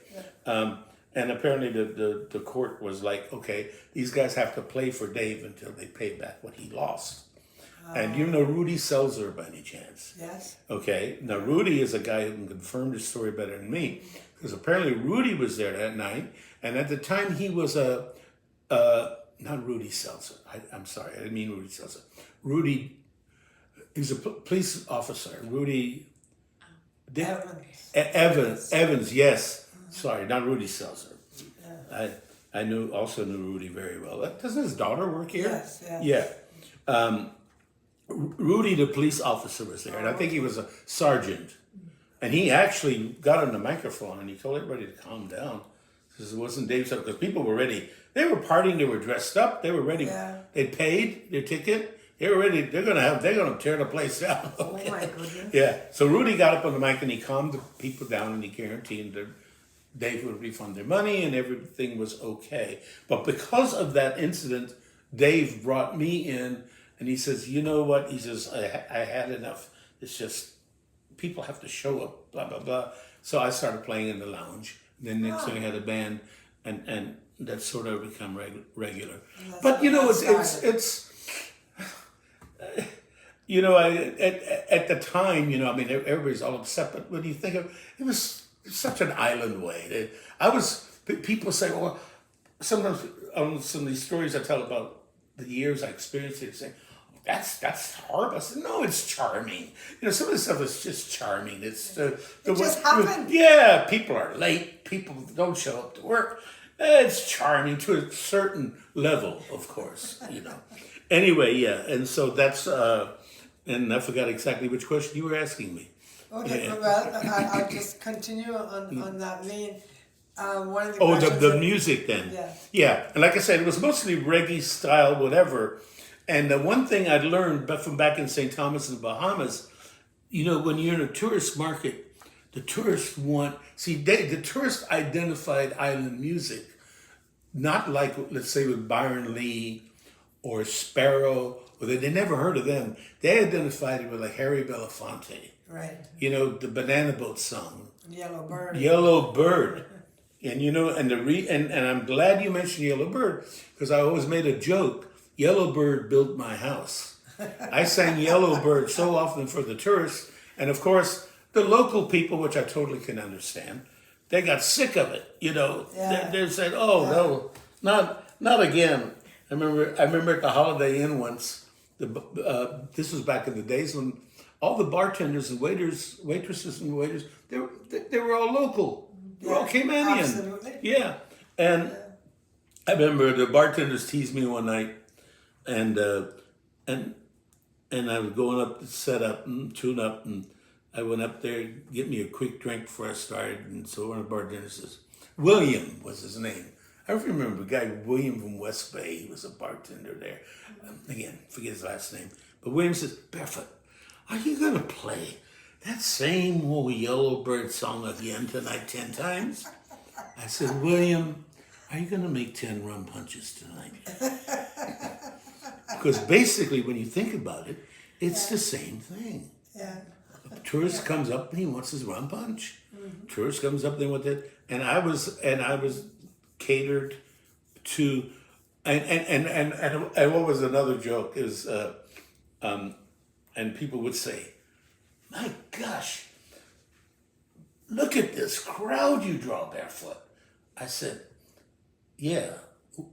Yeah. And apparently the court was like, okay, these guys have to play for Dave until they pay back what he lost. And you know Rudy Seltzer by any chance? Yes. Okay. Now Rudy is a guy who can confirm this story better than me, because apparently Rudy was there that night, and at the time he was not Rudy Seltzer. I'm sorry, I didn't mean Rudy Seltzer. Rudy, he's a police officer. Rudy Evans. Evans, yes. Sorry, not Rudy Seltzer. I also knew Rudy very well. Doesn't his daughter work here? Yes, yes. Yeah. Rudy, the police officer, was there, and I think he was a sergeant. And he actually got on the microphone and he told everybody to calm down. Because it wasn't Dave's stuff, because people were ready. They were partying, they were dressed up, they were ready. Yeah. They paid their ticket. They were ready. They're gonna tear the place down. Oh my goodness. Yeah. So Rudy got up on the mic and he calmed the people down and he guaranteed that Dave would refund their money and everything was okay. But because of that incident, Dave brought me in and he says, you know what? He says, I had enough. It's just, people have to show up, blah, blah, blah. So I started playing in the lounge. Then next thing I had a band and that sort of become regular. But, you know, it's you know, at the time, you know, I mean, everybody's all upset, but when you think of it, was such an island way. People say, well, sometimes on some of these stories I tell about the years I experienced it, say, that's horrible. I said, no, it's charming. You know, some of the stuff is just charming. It's the It just happened. Yeah, people are late. People don't show up to work. It's charming to a certain level, of course, you know. Anyway, yeah, and so that's, and I forgot exactly which question you were asking me. Okay, Yeah. well, I'll just continue on that vein. One of the Oh, questions the that- music then. Yeah. Yeah, and like I said, it was mostly reggae style, whatever. And the one thing I'd learned from back in St. Thomas in the Bahamas, you know, when you're in a tourist market, the tourists the tourists identified island music, not like, let's say, with Byron Lee or Sparrow, or they never heard of them. They identified it with like Harry Belafonte, Right. you know, the Banana Boat song, Yellow Bird. Yellow Bird. And you know, and I'm glad you mentioned Yellow Bird, because I always made a joke. Yellow Bird built my house. I sang Yellow Bird so often for the tourists, and of course the local people, which I totally can understand, they got sick of it. You know, Yeah. they said, "Oh no, not again." I remember at the Holiday Inn once. This was back in the days when all the bartenders and waitresses and waiters, they were all local. They were all Caymanian. Absolutely. Yeah, and I remember the bartenders teased me one night, and I was going up to set up and tune up, and I went up there to get me a quick drink before I started, and so one of the bartenders says, William was his name. I remember a guy, William from West Bay. He was a bartender there. Again, forget his last name. But William says, Barefoot, are you going to play that same old Yellow Bird song again tonight 10 times? I said, William, are you going to make 10 rum punches tonight? Because basically, when you think about it, it's the same thing. Yeah. A tourist comes up and he wants his rum punch. Tourist comes up, they want that. And I was catered to, and what was another joke is, and people would say, my gosh, look at this crowd you draw, Barefoot. I said, yeah,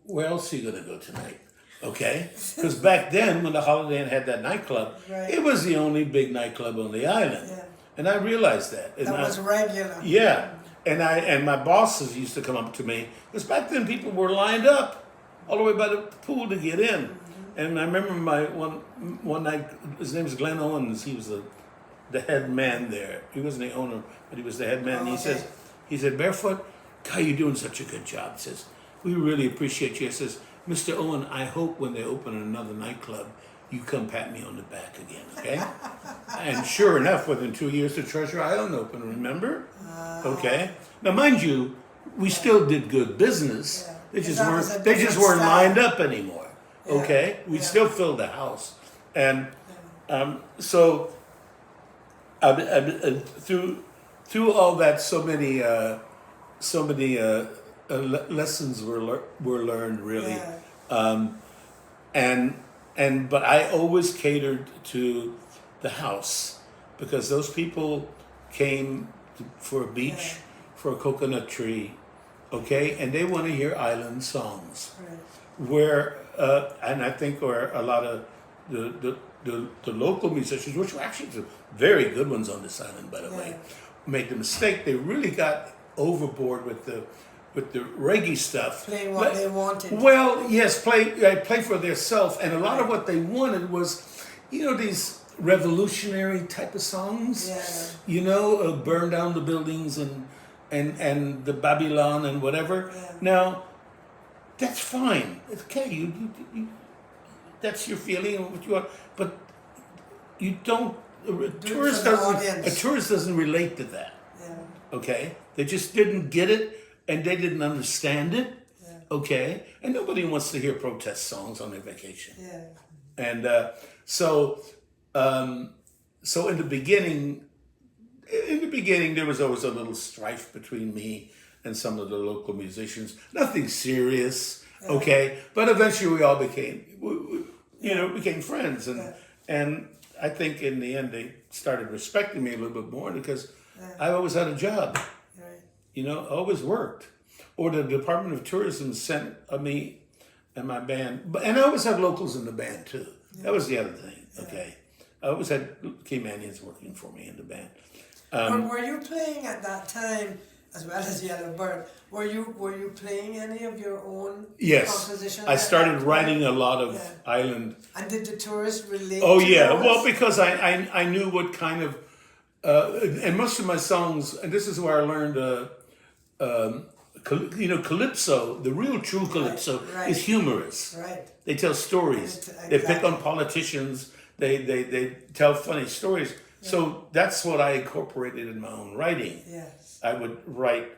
where else are you going to go tonight? Okay? Because back then, when the Holiday Inn had that nightclub, Right. it was the only big nightclub on the island. Yeah. And I realized that. And That was regular. yeah. And my bosses used to come up to me, because back then people were lined up all the way by the pool to get in. And I remember my one night, his name was Glenn Owens, he was the head man there. He wasn't the owner, but he was the head man. And he said, Barefoot, God, you're doing such a good job. He says, we really appreciate you. He says, Mr. Owen, I hope when they open another nightclub, you come pat me on the back again, okay? And sure enough, within 2 years, the Treasure Island opened, remember? Okay. Now, mind you, we still did good business. Yeah. They just That was a weren't. They just different weren't style. lined up anymore. Okay. We Yeah. still filled the house, and so through all that, so many lessons were learned, really. Yeah. But I always catered to the house, because those people came for a beach, for a coconut tree, okay, and they want to hear island songs. Right. Where and I think where a lot of the local musicians, which were actually some very good ones on this island, by the way, made the mistake. They really got overboard with with the reggae stuff. Playing what they wanted. Well, yes, play for themselves, and a lot of what they wanted was, these revolutionary type of songs. Yeah. Burn down the buildings and the Babylon and whatever. Yeah. Now, that's fine. It's okay. You that's your feeling and what you want, but you don't. A tourist doesn't relate to that. Yeah. Okay, they just didn't get it, and they didn't understand it. Yeah. Okay, and nobody wants to hear protest songs on their vacation. Yeah. And so in the beginning, there was always a little strife between me and some of the local musicians. Nothing serious, okay. But eventually, we all became friends, and I think in the end they started respecting me a little bit more because I always had a job. Right. I always worked. Or the Department of Tourism sent me and my band, and I always had locals in the band too. That was the other thing. Okay, I always had Caymanians working for me in the band. Were you playing at that time as well as Yellowbird? Were you playing any of your own compositions? I started writing a lot of island. And did the tourists relate? Oh to yeah, those? well because I knew what kind of and most of my songs, and this is where I learned calypso, the real true calypso is humorous. Right. They tell stories. Exactly. They pick on politicians. They tell funny stories. Yeah. So that's what I incorporated in my own writing. Yes. I would write,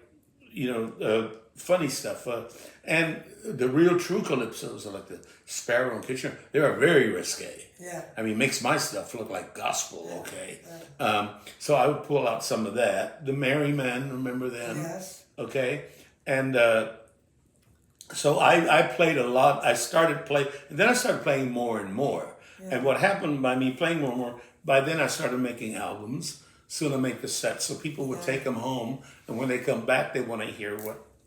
funny stuff. And the real true calypsos are like the Sparrow and Kitchener. They are very risque. Yeah. I mean, makes my stuff look like gospel, okay? Yeah. So I would pull out some of that. The Merry Men, remember them? Yes. Okay? And so I played a lot. I started playing, and then I started playing more and more. Yeah. And what happened by me playing more and more, by then I started making albums. Soon I make cassettes, so people would take them home, and when they come back, they want to hear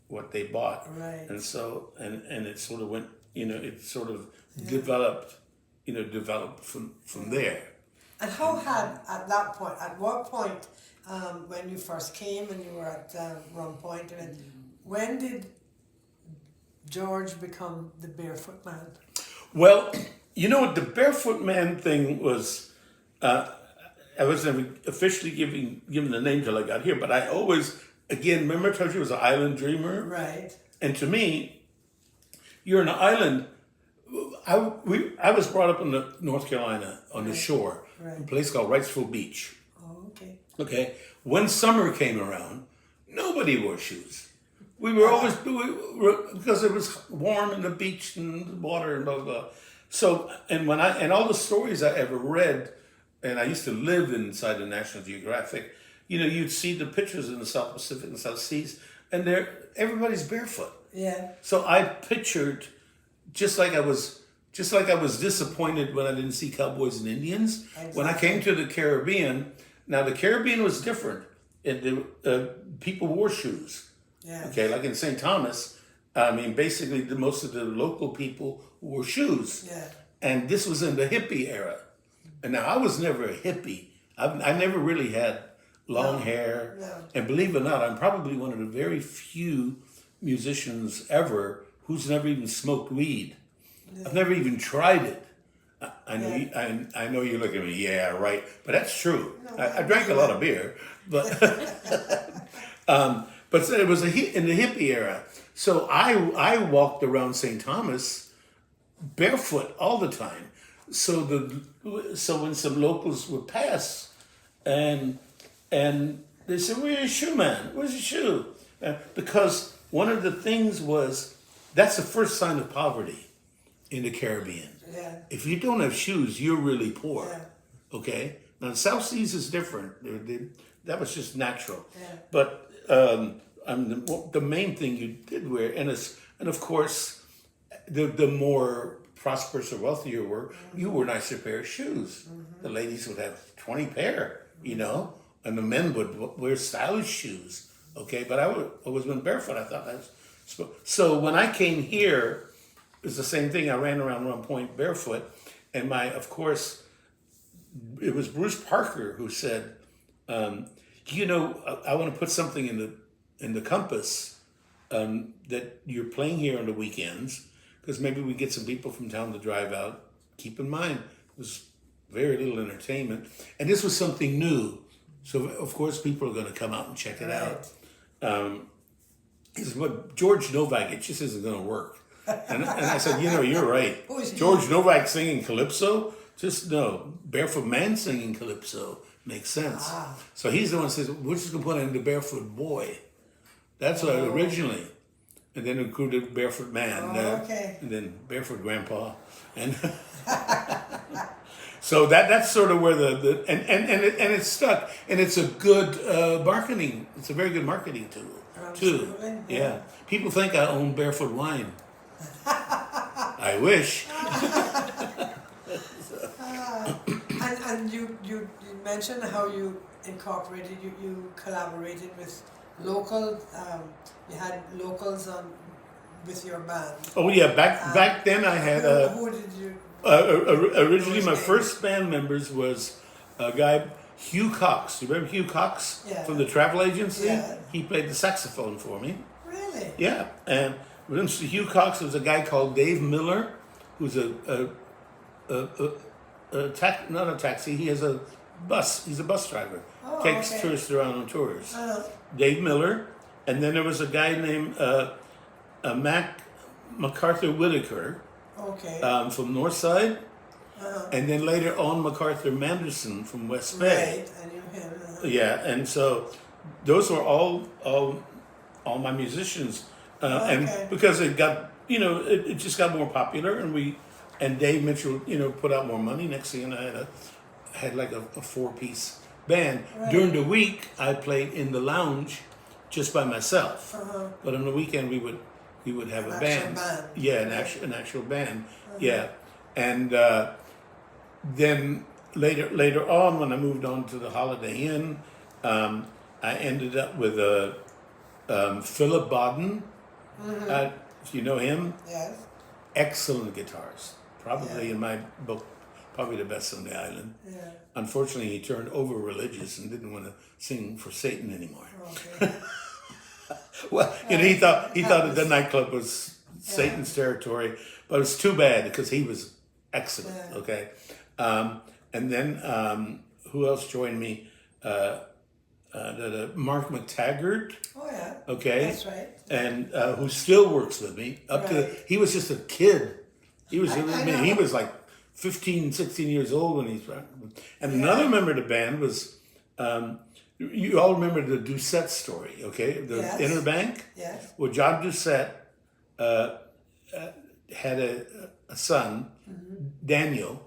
what they bought. Right. And so, and it sort of went, it sort of developed from there. And how at what point, when you first came and you were at Rum Point, when did George become the Barefoot Man? Well, the Barefoot Man thing was, I was never officially given the name till I got here, but I always, again, remember I told you I was an island dreamer? Right. And to me, you're an island. I was brought up in North Carolina on the shore, a place called Wrightsville Beach. Oh, okay. Okay. When summer came around, nobody wore shoes. We were always because it was warm in the beach and the water and blah blah blah. So and all the stories I ever read, and I used to live inside the National Geographic. You'd see the pictures in the South Pacific and South Seas, and everybody's barefoot. Yeah. So I pictured just like I was disappointed when I didn't see cowboys and Indians. Exactly. When I came to the Caribbean, now the Caribbean was different. People wore shoes. Yeah. Okay, like in St. Thomas, basically most of the local people wore shoes. Yeah. And this was in the hippie era. And now I was never a hippie. I never really had long hair. No. And believe it or not, I'm probably one of the very few musicians ever who's never even smoked weed. Yeah. I've never even tried it. I know you're looking at me, yeah, right. But that's true. No, I drank a lot of beer. But but it was in the hippie era. So I walked around St. Thomas barefoot all the time. So when some locals would pass, and they said, "Where's your shoe, man? Where's your shoe?" Because one of the things was that's the first sign of poverty in the Caribbean. Yeah. If you don't have shoes, you're really poor. Yeah. Okay. Now the South Seas is different. That was just natural. Yeah. But the main thing you did wear, and of course, the more prosperous or wealthy you were, you wore a nicer pair of shoes. Mm-hmm. The ladies would have 20 pair, and the men would wear stylish shoes. Okay, but I always went barefoot. I thought so. When I came here, it was the same thing. I ran around Rum Point barefoot, and of course, it was Bruce Parker who said, I want to put something in the compass that you're playing here on the weekends, because maybe we get some people from town to drive out. Keep in mind, it was very little entertainment, and this was something new. So of course people are going to come out and check it out. He said, "But George Nowak, it just isn't going to work." And I said, "You're right. George Nowak singing calypso, just no. Barefoot Man singing calypso makes sense." Ah. So he's the one who says, "We're just going to put in the Barefoot Boy." That's what originally, and then included Barefoot Man, and then Barefoot Grandpa, and so that's sort of where and it's stuck, and it's a good marketing. It's a very good marketing tool too. Yeah, people think I own Barefoot Wine. I wish. And you mentioned how you incorporated, you collaborated with local, you had locals on with your band. Oh yeah, back then I had who did you? Originally my first band members was a guy, Hugh Cox. You remember Hugh Cox from the travel agency? Yeah. He played the saxophone for me. Really? Yeah, and with Hugh Cox, there was a guy called Dave Miller, who's not a taxi. He has a bus. He's a bus driver. Takes tourists around on tours. Dave Miller, and then there was a guy named Mac MacArthur Whitaker. From Northside, and then later on MacArthur Manderson from West Bay. Right, I knew him. Yeah, and so those were all my musicians, and because it got it just got more popular, and Dave Mitchell put out more money. Next thing I had like a 4-piece band. Right. During the week I played in the lounge just by myself, but on the weekend we would have a band. Yeah, an actual band. Yeah, and then later on, when I moved on to the Holiday Inn, I ended up with Philip Bodden. If you know him, yes, excellent guitarist. Probably in my book, probably the best on the island. Yeah. Unfortunately, he turned over religious and didn't want to sing for Satan anymore. Okay. Well, he thought that the nightclub was Satan's territory, but it's too bad because he was excellent. Yeah. Okay, and then who else joined me? Mark McTaggart. Oh yeah. Okay, that's right. And who still works with me he was just a kid. He was he was like 15, 16 years old when he's and another member of the band was. You all remember the Doucette story, okay? The Inner Bank? Yes. Well, John Doucette had a son, Daniel,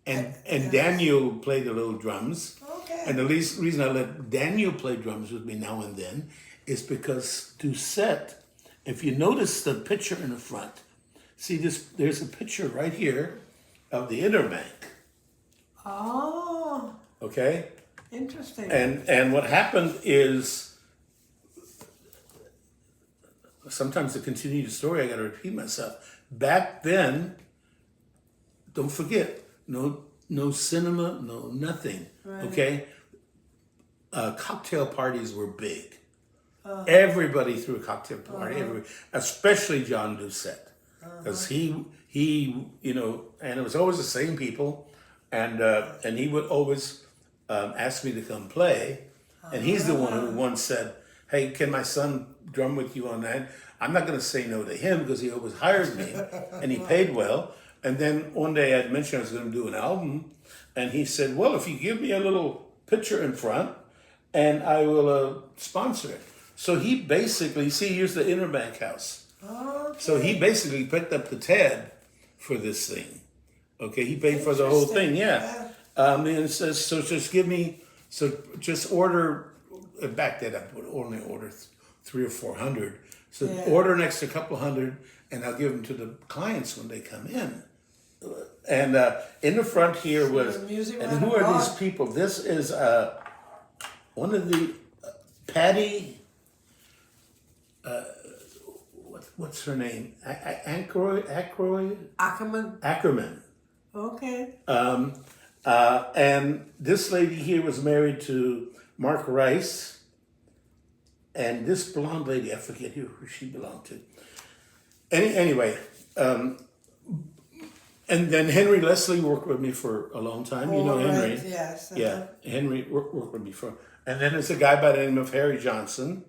and Daniel played the little drums. Okay. And the reason I let Daniel play drums with me now and then is because Doucette, if you notice the picture in the front, see there's a picture right here of the Inner Bank. Oh. Okay? Interesting. And what happened is, sometimes to continue the story, I got to repeat myself. Back then, don't forget, no cinema, no nothing. Right. Okay, cocktail parties were big. Everybody threw a cocktail party, especially John Doucette, because he and it was always the same people, and he would always. Asked me to come play, and he's the one who once said, "Hey, can my son drum with you on that?" I'm not going to say no to him because he always hired me, and he paid well. And then one day I'd mentioned I was going to do an album, and he said, "Well, if you give me a little picture in front, and I will sponsor it." So he basically, here's the Inner Bank House. Okay. So he basically picked up the tab for this thing. Okay, he paid for the whole thing. Yeah. And it says, just order, back then I would only order 300 or 400. So order an extra couple hundred, and I'll give them to the clients when they come in. And in the front here was, and who are these people? This is one of the, Patty, what's her name? Ackerman. Okay. And this lady here was married to Mark Rice, and this blonde lady, I forget who she belonged to. Anyway, and then Henry Leslie worked with me for a long time. You know Henry. Right, yes. Yeah, Henry worked with me for. And then there's a guy by the name of Harry Johnson.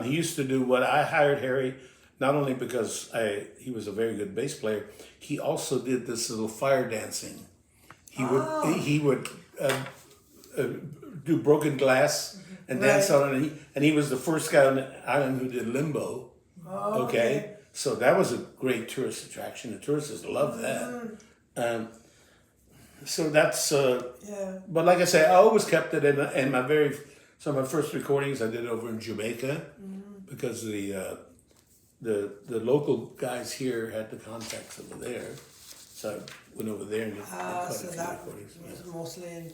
He used to do what I hired Harry, not only because he was a very good bass player, he also did this little fire dancing. He would do broken glass and dance on it, and he was the first guy on the island who did limbo. Okay. So that was a great tourist attraction. The tourists love that. So that's, but like I say, I always kept it in my some of my first recordings I did over in Jamaica because the local guys here had the contacts over there. So I went over there and did quite So a few that recordings. was mostly in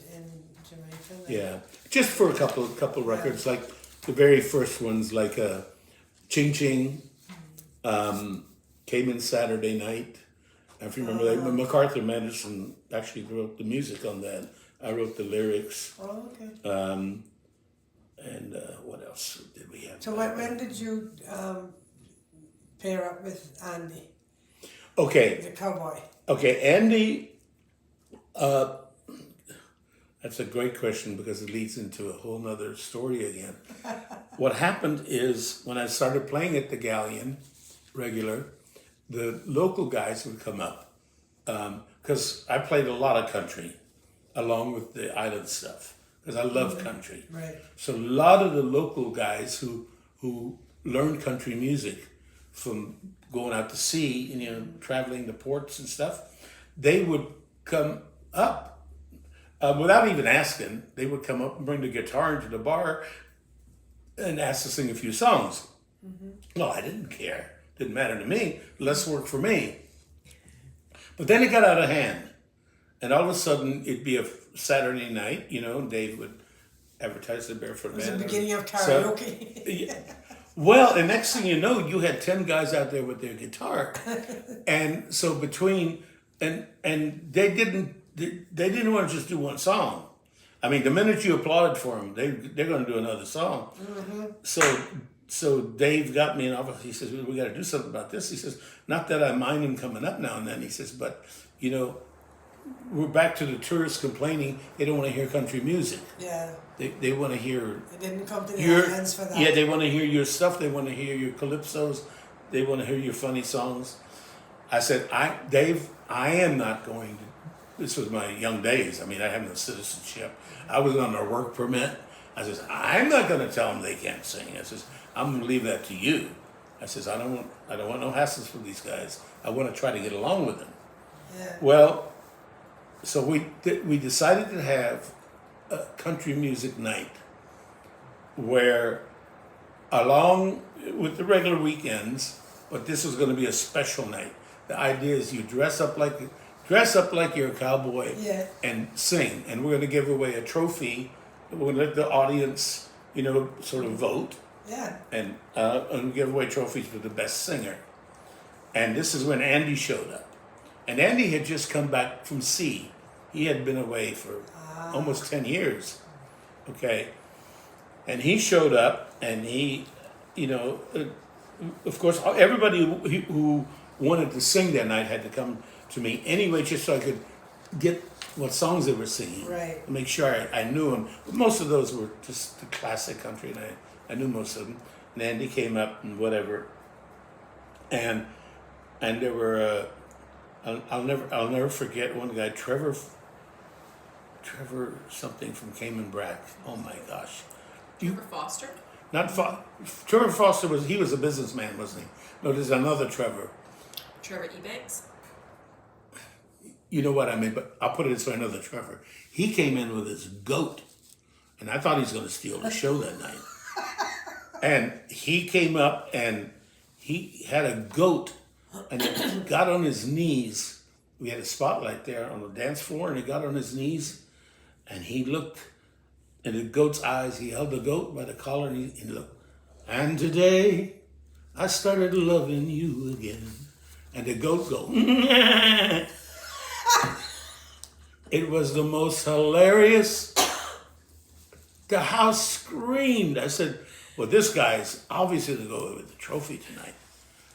Jamaica. Then. Yeah, just for a couple records, like the very first ones, like Ching Ching, Cayman Saturday Night. If you remember that, MacArthur Madison actually wrote the music on that. I wrote the lyrics. Oh, okay. And what else did we have? So when did you pair up with Andy, Okay, the cowboy? okay, Andy. That's a great question because it leads into a whole nother story again. What happened is when I started playing at the Galleon regular, the local guys would come up because I played a lot of country along with the island stuff because I love country. Right. So a lot of the local guys who learned country music from going out to sea and traveling to ports and stuff, they would come up. Without even asking, they would come up and bring the guitar into the bar and ask to sing a few songs. Well, I didn't care. Didn't matter to me. Less work for me. But then it got out of hand. And all of a sudden, it'd be a Saturday night, and Dave would advertise the Barefoot Man. It was the beginning of karaoke. Well, the next thing you know, you had 10 guys out there with their guitar. And so and they didn't want to just do one song. I mean, the minute you applauded for them, they're going to do another song. So Dave got me an office. He says, we got to do something about this. He says, not that I mind him coming up now and then. He says, but, we're back to the tourists complaining they don't want to hear country music. Yeah. They want to hear... They didn't come to the islands for that. Yeah, they want to hear your stuff. They want to hear your calypsos. They want to hear your funny songs. I said, Dave, I am not going to... This was my young days. I mean, I have no citizenship. I was on a work permit. I says, I'm not going to tell them they can't sing. I says, I'm going to leave that to you. I says, I don't want no hassles from these guys. I want to try to get along with them. Yeah. Well, so we decided to have a country music night where, along with the regular weekends, but this was going to be a special night. The idea is you dress up like you're a cowboy and sing, and we're going to give away a trophy. We're going to let the audience, sort of vote. Yeah. And give away trophies for the best singer. And this is when Andy showed up. And Andy had just come back from sea. He had been away for almost 10 years. Okay. And he showed up and he, of course, everybody who wanted to sing that night had to come to me anyway, just so I could get what songs they were singing. Right. To make sure I knew them. But most of those were just the classic country, and I knew most of them. And Andy came up and whatever. And there were I'll never forget one guy, Trevor something from Cayman Brack. Oh my gosh. Trevor Foster? Trevor Foster was a businessman, wasn't he? No, there's another Trevor. Trevor Ebanks? You know what I mean, but I'll put it this way, another Trevor. He came in with his goat, and I thought he was going to steal the show that night. And he came up and he had a goat and he got on his knees. We had a spotlight there on the dance floor, and he got on his knees and he looked in the goat's eyes. He held the goat by the collar and he looked. And today I started loving you again. And the goat go. It was the most hilarious. The house screamed. I said, Well, this guy's obviously to go with the trophy tonight.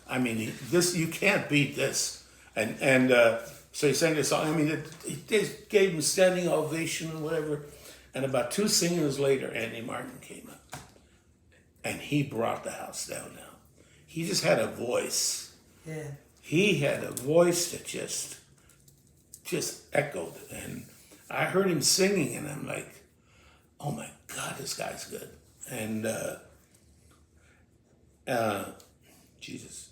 I mean, you can't beat this. And so he sang this song. I mean, they gave him standing ovation and whatever. And about 2 singers later, Andy Martin came up. And he brought the house down now. He just had a voice. Yeah. He had a voice that just echoed. And I heard him singing, and I'm like, oh my God, this guy's good. And Jesus,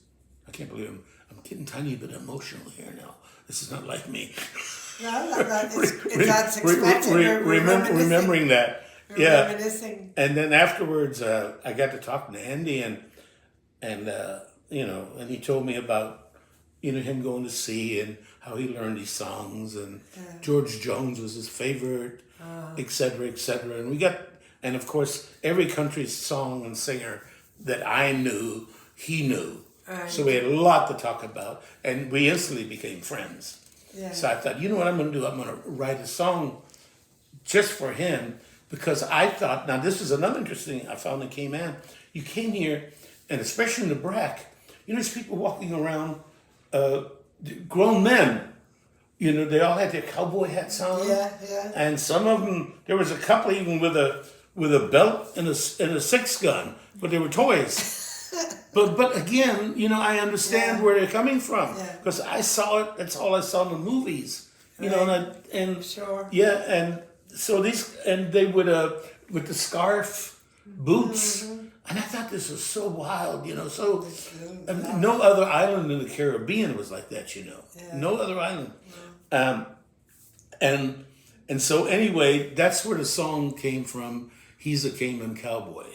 I can't believe I'm getting tiny bit emotional here now. This is not like me. No, that's expected. Remembering that. Yeah. Reminiscing. And then afterwards, I got to talking to Andy, and and he told me about him going to sea and how he learned these songs, and George Jones was his favorite, et cetera, et cetera. And of course, every country's song and singer that I knew, he knew. Right. So we had a lot to talk about, and we instantly became friends. Yeah. So I thought, you know what I'm going to do? I'm going to write a song just for him, because I thought, now this is another interesting thing I found in Cayman. You came here, and especially in the Brac, there's people walking around, grown men. They all had their cowboy hats on. Yeah. And some of them, there was a couple even with a belt and a 6-gun, but they were toys. But again, I understand where they're coming from, because I saw it. That's all I saw in the movies, and sure. Yeah, and so they would with the scarf, boots, and I thought this was so wild, So no other island in the Caribbean was like that, No other island, and so anyway, that's where the song came from. He's a Cayman cowboy.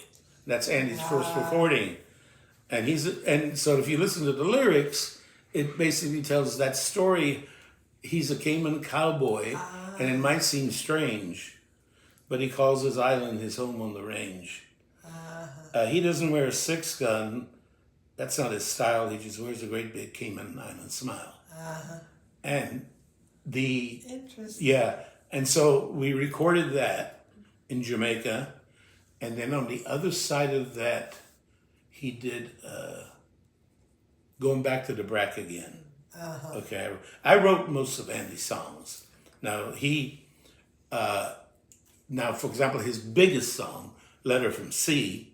That's Andy's first recording. And so if you listen to the lyrics, it basically tells that story. He's a Cayman cowboy, and it might seem strange, but he calls his island his home on the range. He doesn't wear a 6-gun. That's not his style. He just wears a great big Cayman Island smile. And Interesting. and so we recorded that in Jamaica, and then on the other side of that, he did Going Back to the Brac Again. Okay, I wrote most of Andy's songs. Now for example, his biggest song, Letter from Sea,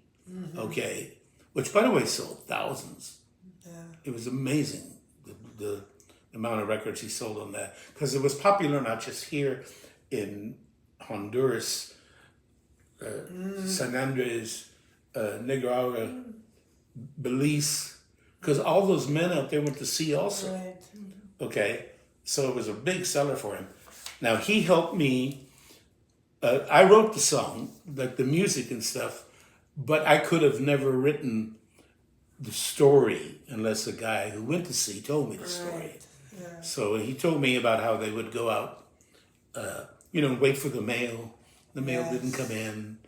okay, which by the way sold thousands. Yeah. It was amazing, the amount of records he sold on that, because it was popular not just here in Honduras, San Andres, Nicaragua, Belize, because all those men out there went to sea also. Right. Okay, so it was a big seller for him. Now he helped me. I wrote the song, like the music and stuff, but I could have never written the story unless a guy who went to sea told me the story. Right. Yeah. So he told me about how they would go out, wait for the mail. The mail didn't come in.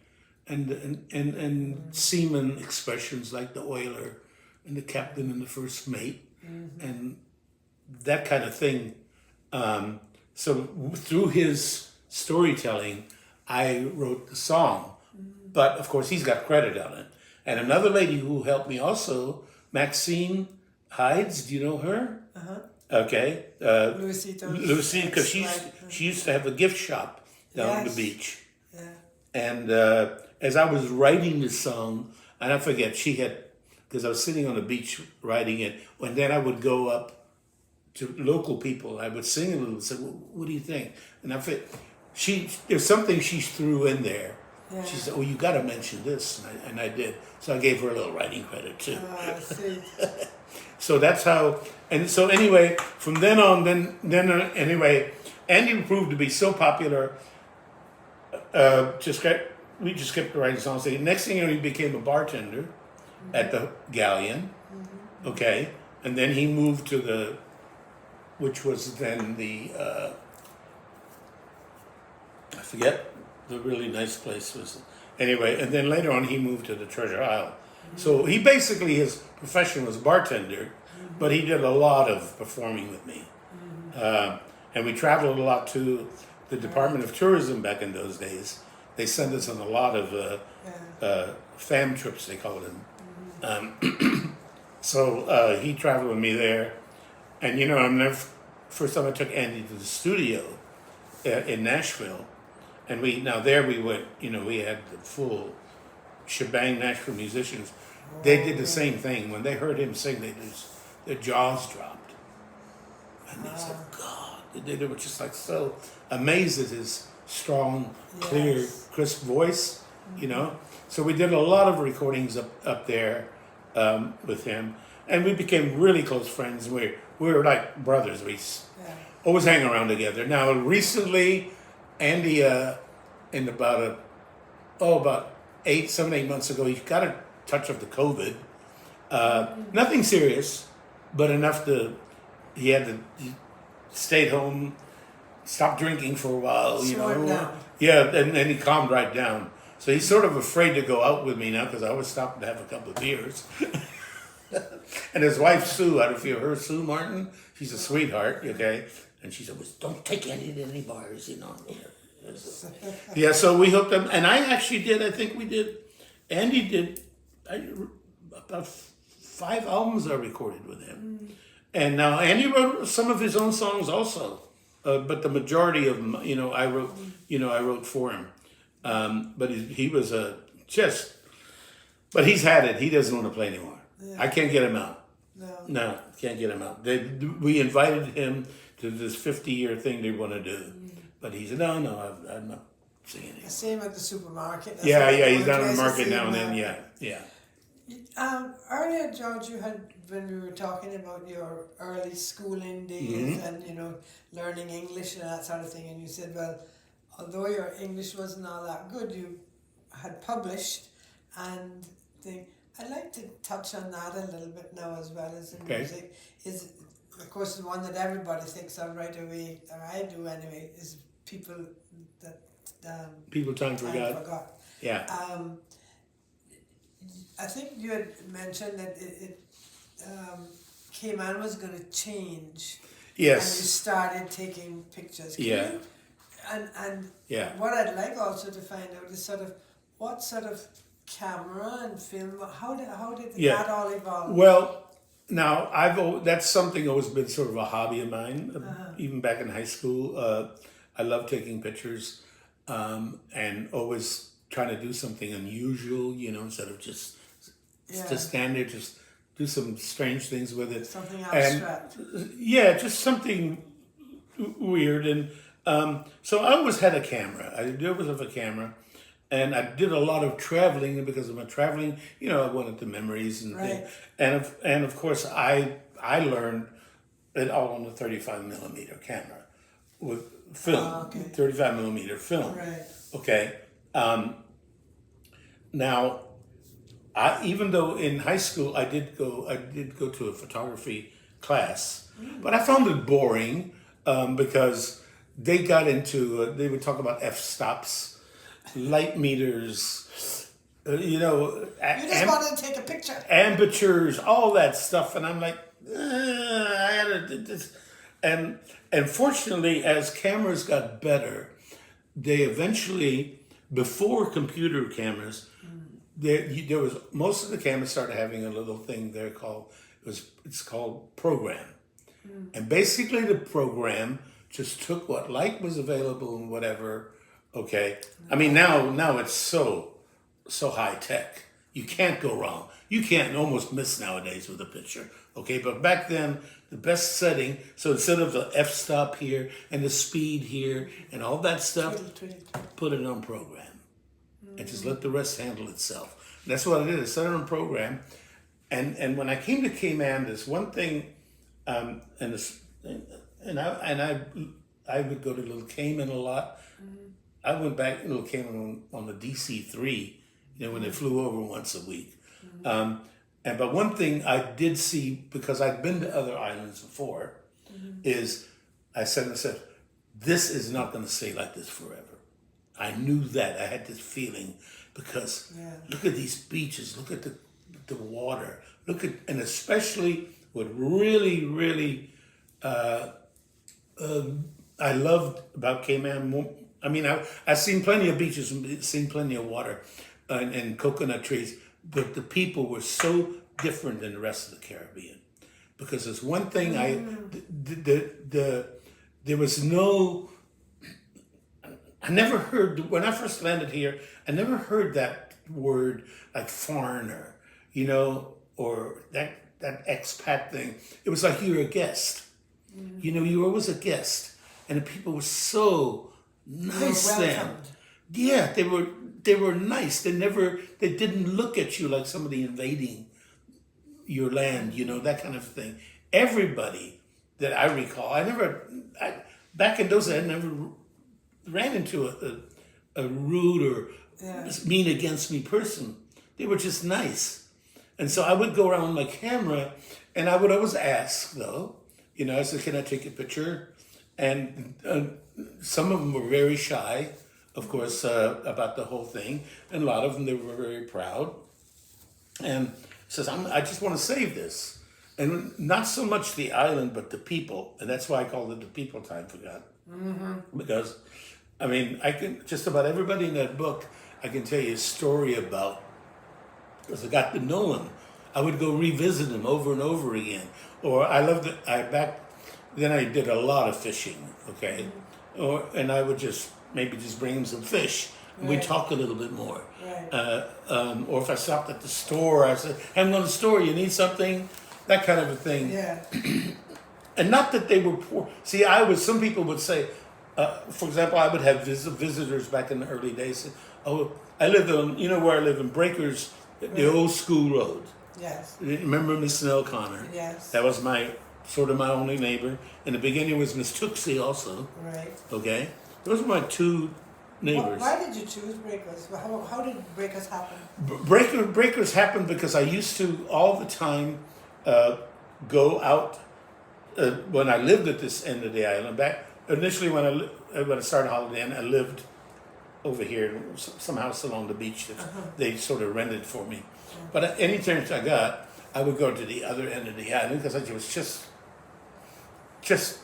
And seaman expressions like the oiler and the captain and the first mate, and that kind of thing. So through his storytelling, I wrote the song, but of course he's got credit on it. And another lady who helped me also, Maxine Hides. Do you know her? Okay, Lucy, because she used to have a gift shop down on the beach. Yeah. And as I was writing this song, and I forget, she had, because I was sitting on the beach writing it, and then I would go up to local people, I would sing a little and say, well, what do you think? And I felt, there's something she threw in there. Yeah. She said, oh, you got to mention this, and I did. So I gave her a little writing credit too. I see. So that's how, and so anyway, from then on, anyway, Andy proved to be so popular, we just kept writing songs. The next thing he became a bartender at the Galleon, okay, and then he moved to which was then the, I forget, the really nice place was, anyway, and then later on he moved to the Treasure Isle. So he basically, his profession was bartender, but he did a lot of performing with me. And we traveled a lot to the Department of Tourism back in those days. they send us on a lot of fam trips, they call them. So he traveled with me there, and first time I took Andy to the studio in Nashville, and we went. We had the full shebang Nashville musicians. They did the same thing when they heard him sing. Their jaws dropped, and they said, "God!" They were just like so amazed at his strong, clear, crisp voice. So we did a lot of recordings up there with him, and we became really close friends. We were like brothers. We always hang around together. Now, recently, Andy, in about 7, 8 months ago, he got a touch of the COVID. Nothing serious, but enough he stayed home, stopped drinking for a while, down. Yeah, and he calmed right down. So he's sort of afraid to go out with me now because I always stop to have a couple of beers. And his wife, Sue, I don't know if you heard Sue Martin. She's a sweetheart, okay? And she said, don't take Andy to any bars, Yeah, so we hooked up. And I actually did, Andy did about 5 albums I recorded with him. And now Andy wrote some of his own songs also. But the majority of them, I wrote for him. But he was but he's had it. He doesn't want to play anymore. Yeah. I can't get him out. No, can't get him out. We invited him to this 50-year thing they want to do. But he said, no, I'm not singing anymore. I see him at the supermarket. He's down in the market now and then, yeah. Earlier, George, when we were talking about your early schooling days and, learning English and that sort of thing, and you said, well, although your English wasn't all that good, you had published, and I'd like to touch on that a little bit now as well as the music. Is, of course, the one that everybody thinks of right away, or I do anyway, is people that People Time Forgot. Yeah. I think you had mentioned that Cayman was going to change. Yes. And you started taking pictures. And what I'd like also to find out is what sort of camera and film, how did that all evolve? Well, now that's something always been sort of a hobby of mine. Even back in high school, I love taking pictures and always trying to do something unusual, instead of just stand there, just do some strange things with it. Something abstract. And, just something weird. And so I always had a camera. I did always have a camera. And I did a lot of traveling, and because of my traveling, I wanted the memories and things. And of course, I learned it all on the 35 millimeter camera with film, 35 millimeter film. Right. Okay. Now, even though in high school I did go to a photography class, but I found it boring because they got into they would talk about f-stops, light meters, you just wanted to take a picture, apertures, all that stuff, and I'm like, I had to do this, and fortunately, as cameras got better, they eventually, before computer cameras, there was most of the cameras started having a little thing there it's called program, and basically the program just took what light was available and whatever. Okay, I mean now it's so high tech. You can't go wrong. You can't almost miss nowadays with a picture. Okay, but back then the best setting. So instead of the f-stop here and the speed here and all that stuff, put it on program and just let the rest handle itself. And that's what I did. I set it on program, and when I came to Cayman, there's one thing, I would go to Little Cayman a lot. I went back to Little Cayman on the DC-3, when they flew over once a week. But one thing I did see, because I'd been to other islands before, is I said to myself, this is not going to stay like this forever. I knew that. I had this feeling because look at these beaches, look at the water, and especially what really, really I loved about Cayman I mean, I've seen plenty of beaches and seen plenty of water and coconut trees, but the people were so different than the rest of the Caribbean. Because there's one thing there was no, I never heard, when I first landed here, I never heard that word like foreigner, you know, or that expat thing. It was like you were a guest. You know, you were always a guest. And the people were so nice then. Yeah, they were nice. They didn't look at you like somebody invading your land, you know, that kind of thing. Everybody that I recall, back in those days, I never ran into a rude or mean against me person. They were just nice. And so I would go around with my camera and I would always ask though, you know, I said, can I take a picture? And some of them were very shy, of course, about the whole thing. And a lot of them, they were very proud. And says, I just want to save this. And not so much the island, but the people. And that's why I called it the people time for God. Because, I mean, I can, just about everybody in that book, I can tell you a story about, because I got to know them. I would go revisit them over and over again. Or I loved it, then I did a lot of fishing, okay? And I would maybe just bring them some fish. And we'd talk a little bit more. Or if I stopped at the store, I said, hey, I'm going to the store, you need something? That kind of a thing. Yeah. And not that they were poor. See, some people would say, for example, I would have visitors back in the early days say, oh, I live on, you know where I live in Breakers, the old school road. Yes. Remember Miss Nell Connor? Yes. That was my only neighbor. In the beginning was Miss Tooksy also. Right. Okay? Those were my two neighbors. Why did you choose Breakers? How did Breakers happen? Breakers happened because I used to all the time go out when I lived at this end of the island. Back initially when I started Holiday Inn, I lived over here, some house along the beach that they sort of rented for me. But any chance I got, I would go to the other end of the island because it was just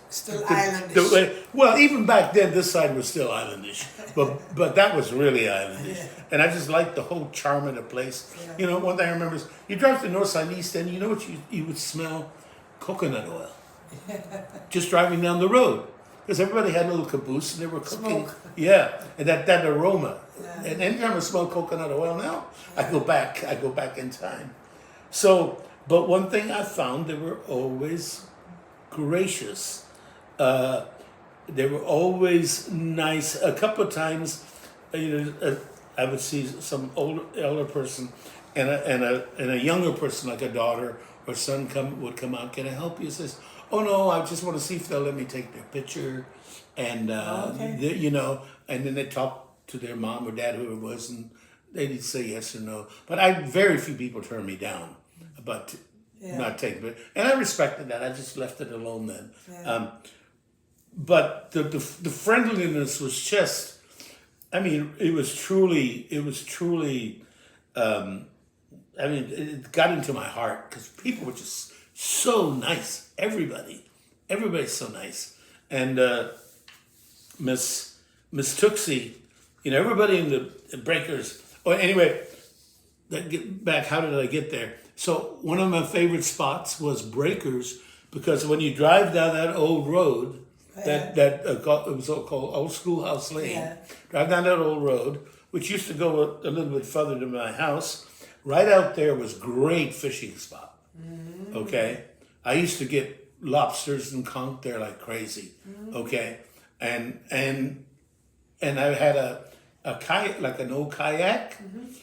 still islandish. Well, even back then, this side was still islandish, but that was really islandish, and I just liked the whole charm of the place. Yeah. You know, one thing I remember is you drive to the north side and east end, you know what you would smell? Coconut oil. Just driving down the road, because everybody had a little caboose and they were cooking. Smoke. Yeah, and that aroma. Yeah. And anytime I smell coconut oil now, I go back in time. So, but one thing I found, they were always gracious. They were always nice. A couple of times, I would see some elder person and a younger person, like a daughter or son, would come out. Can I help you? Says, oh no, I just want to see if they'll let me take their picture, and and then they talk to their mom or dad, whoever it was, and they'd say yes or no. But very few people turned me down about not taking it, and I respected that. I just left it alone then. Yeah. But the friendliness was just, I mean, it was truly. I mean, it got into my heart because people were just so nice. Everybody's so nice, and Miss Tooksy, everybody in the Breakers. Oh, anyway, get back. How did I get there? So one of my favorite spots was Breakers because when you drive down that old road, it was called Old Schoolhouse Lane. Drive down that old road, which used to go a little bit further to my house. Right out there was great fishing spot. Mm-hmm. Okay, I used to get lobsters and conch there like crazy. Mm-hmm. Okay, and I had a kayak, like an old kayak,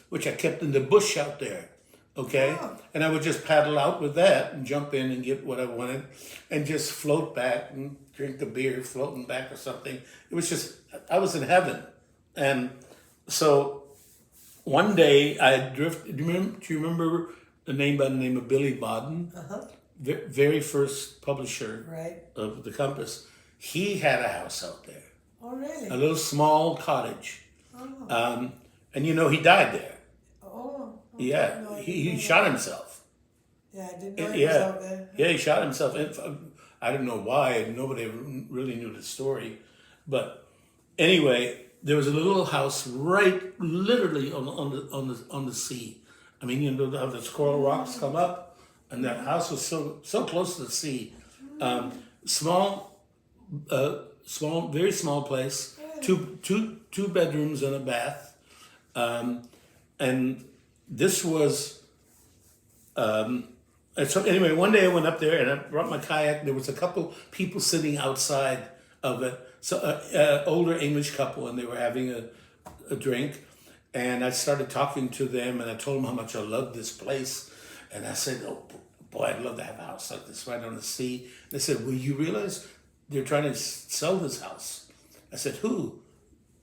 which I kept in the bush out there. Okay, and I would just paddle out with that and jump in and get what I wanted, and just float back and drink the beer floating back or something. It was just, I was in heaven. And so one day I drifted. Do you remember the name by the name of Billy Bodden? Very first publisher of the Compass. He had a house out there. Oh, really? A little small cottage. Oh. And he died there. Oh. Yeah, no, he shot himself. Yeah, I didn't know he was out there. Yeah, he shot himself. I don't know why. Nobody really knew the story. But anyway, there was a little house right, literally on the sea. I mean, you know how the coral rocks come up, and that house was so close to the sea. Small, very small place. Two bedrooms and a bath, and this was. And so anyway, one day I went up there and I brought my kayak. There was a couple people sitting outside of it. So older English couple, and they were having a drink. And I started talking to them, and I told them how much I loved this place. And I said, "Oh boy, I'd love to have a house like this right on the sea." And they said, "Well, you realize they're trying to sell this house?" I said, "Who?"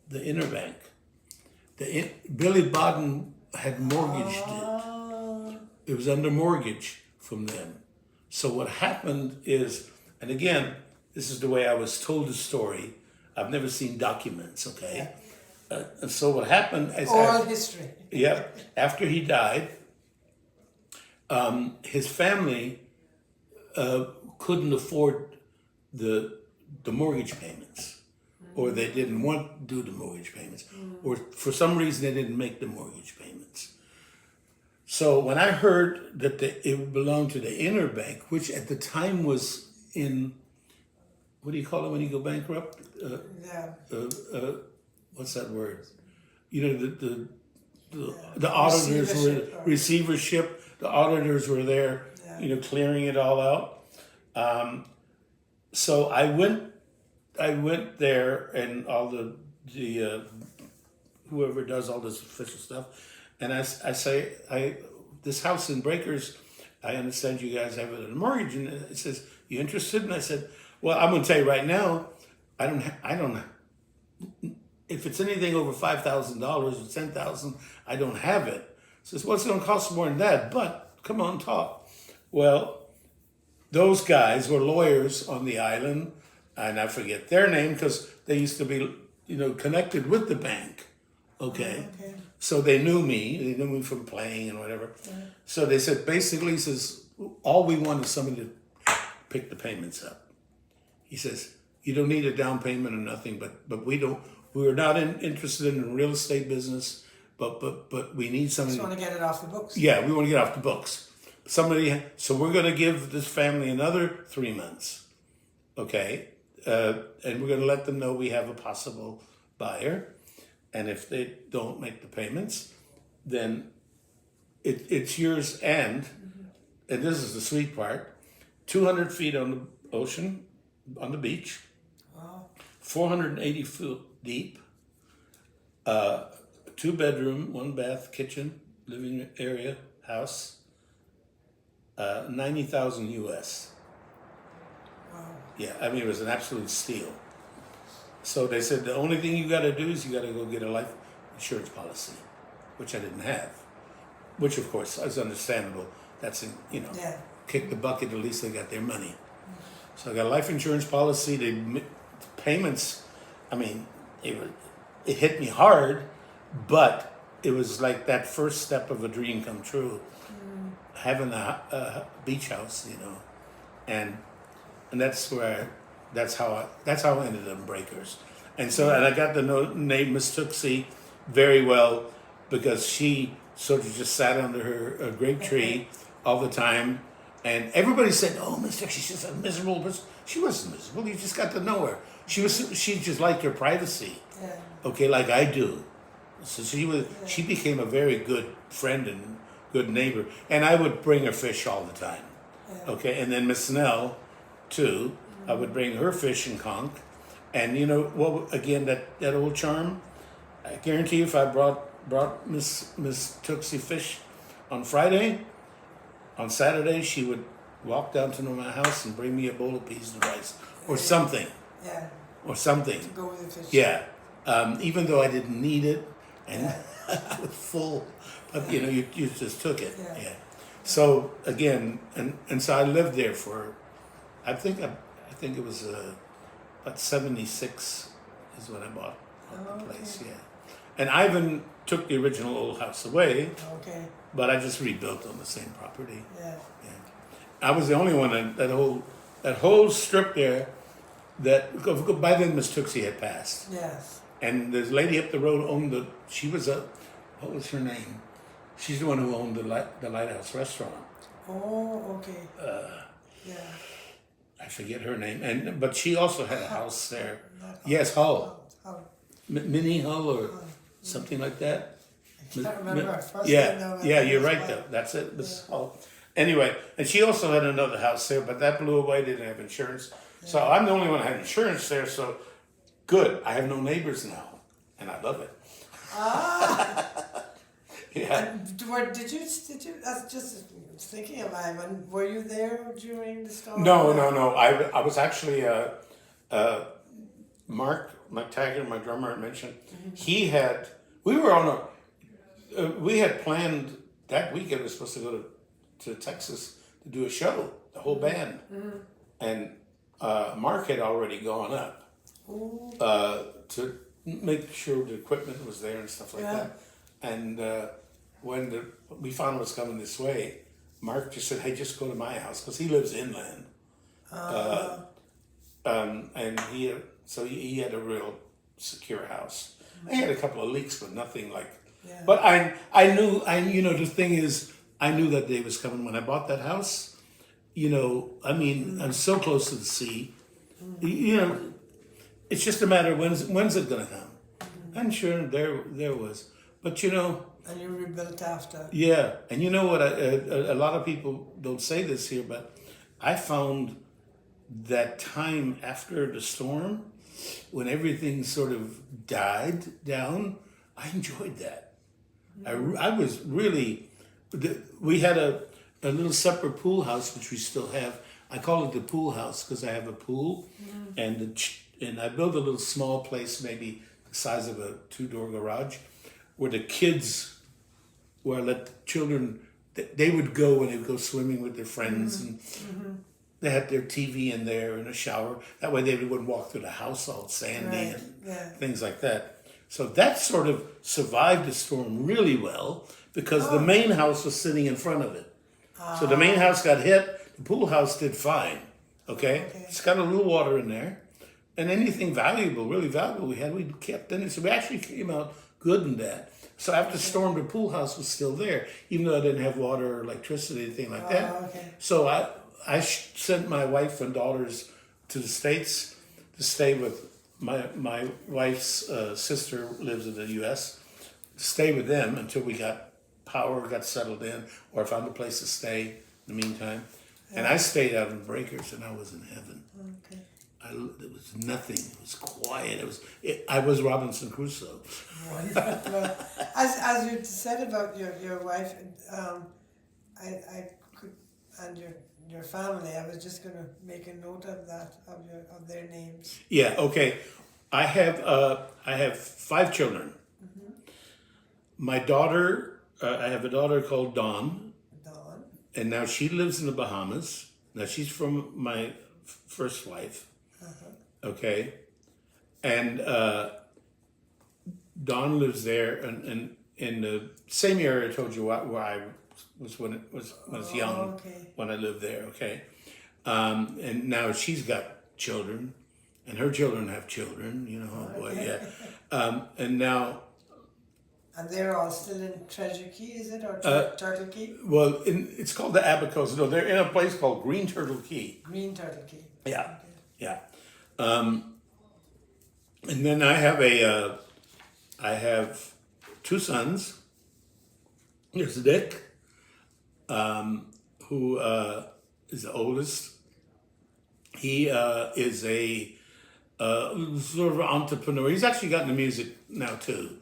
The Inner Bank. Billy Bodden had mortgaged it. It was under mortgage from them. So what happened is, and again, this is the way I was told the story. I've never seen documents, okay? And so what happened is... Oral history. Yeah. After he died, his family couldn't afford the mortgage payments. Or they didn't want to do the mortgage payments. Or for some reason they didn't make the mortgage payments. So when I heard that it belonged to the Inner Bank, which at the time was in, what do you call it when you go bankrupt? What's that word? You know, the auditors were receivership. The auditors were there, you know, clearing it all out. So I went there, and all the whoever does all this official stuff. And I say, this house in Breakers, I understand you guys have it in a mortgage. And it says, "You interested?" And I said, "Well, I'm going to tell you right now, I don't. If it's anything over $5,000 or $10,000, I don't have it." It says, "Well, it's going to cost more than that, but come on, talk." Well, those guys were lawyers on the island, and I forget their name because they used to be, you know, connected with the bank. Okay. So they knew me. They knew me from playing and whatever. Yeah. So they said, basically, he says, all we want is somebody to pick the payments up. He says, you don't need a down payment or nothing, but we're not interested in the real estate business, but we need somebody. Just want to get it off the books. Yeah, we want to get off the books. So we're going to give this family another 3 months. Okay. And we're going to let them know we have a possible buyer. And if they don't make the payments, then it's yours. And this is the sweet part, 200 feet on the ocean, on the beach, 480 foot deep, 2 bedroom, 1 bath, kitchen, living area, house, 90,000 US. Wow. Yeah, I mean, it was an absolute steal. So they said, the only thing you got to do is you got to go get a life insurance policy, which I didn't have, which of course is understandable. That's, kick the bucket, at least they got their money. So I got a life insurance policy. The payments, I mean, it hit me hard, but it was like that first step of a dream come true, having a beach house, and that's how I ended up in Breakers. And so, and I got to name Miss Tooksy very well because she sort of just sat under her grape tree all the time. And everybody said, "Oh, Miss Tooksy, she's a miserable person." She wasn't miserable. You just got to know her. She just liked her privacy. Yeah. Okay, like I do. So she became a very good friend and good neighbor. And I would bring her fish all the time. Yeah. Okay, and then Miss Snell, too. I would bring her fish and conch. And again, that old charm, I guarantee you if I brought Miss Tooksy fish on Friday, on Saturday she would walk down to my house and bring me a bowl of peas and rice or something. Yeah. Or something. To go with the fish. Yeah. Even though I didn't need it and I was full, but you just took it. Yeah. So again, and so I lived there for, I think it was about 76 is when I bought the place, yeah. And Ivan took the original old house away, but I just rebuilt on the same property. Yeah. I was the only one that whole strip there that, by then Miss Tooksy had passed. Yes. And this lady up the road owned what was her name? She's the one who owned the Lighthouse Restaurant. Oh, okay. Yeah. I forget her name, but she also had a house there. Not Yes, Hull. Hull. Mini Hull or something like that. I can't remember. First I know Yeah, it yeah, you're was right Hull. though. That's it. It was Hull. Anyway, and she also had another house there, but that blew away. Didn't have insurance, so I'm the only one that had insurance there. So good. I have no neighbors now, and I love it. Yeah. And did you? That's just thinking of Ivan. Were you there during the storm? No. I was actually Mark McTaggart, my drummer, I mentioned. He had. We had planned that weekend. We were supposed to go to Texas to do a show, the whole band, and Mark had already gone up to make sure the equipment was there and stuff like that. And when we found it was coming this way, Mark just said, "Hey, just go to my house," because he lives inland. And he had a real secure house. He had a couple of leaks, but nothing like. Yeah. But I knew the thing is, I knew that day was coming when I bought that house. I'm so close to the sea. It's just a matter of when's it gonna come. And sure, there was, but And you rebuilt after. yeah, and you know what? A lot of people don't say this here, but I found that time after the storm, when everything sort of died down, I enjoyed that. I was really. We had a little separate pool house, which we still have. I call it the pool house because I have a pool, and I built a little small place, maybe the size of a 2-door garage, where the kids, where I let the children, they would go and they would go swimming with their friends, and they had their TV in there and a shower. That way they wouldn't walk through the house all sandy and things like that. So that sort of survived the storm really well because the main house was sitting in front of it. So the main house got hit, the pool house did fine. Okay? It's got a little water in there. And anything valuable, really valuable we kept in it. So we actually came out good in that. So after the storm, the pool house was still there, even though I didn't have water or electricity, anything like that. Okay. So I sent my wife and daughters to the States to stay with my wife's sister lives in the U.S. Stay with them until we got settled in, or I found a place to stay in the meantime. And I stayed out in Breakers, and I was in heaven. Okay. There was nothing. It was quiet. I was Robinson Crusoe. Wonderful. As you said about your wife, I could, and your family, I was just going to make a note of that, of their names. Yeah. Okay. I have 5 children. My daughter, I have a daughter called Dawn, and now she lives in the Bahamas. Now she's from my first wife. Okay, and Dawn lives there, and in the same area I told you where I was when I was young, when I lived there. Okay, and now she's got children, and her children have children. And now. And they're all still in Treasure Key, is it, or Turtle Key? Well, it's called the Abacos. No, they're in a place called Green Turtle Key. Green Turtle Key. Yeah, Okay. yeah. And then I have 2 sons. There's Dick, who is the oldest. He is a sort of entrepreneur. He's actually gotten into music now too.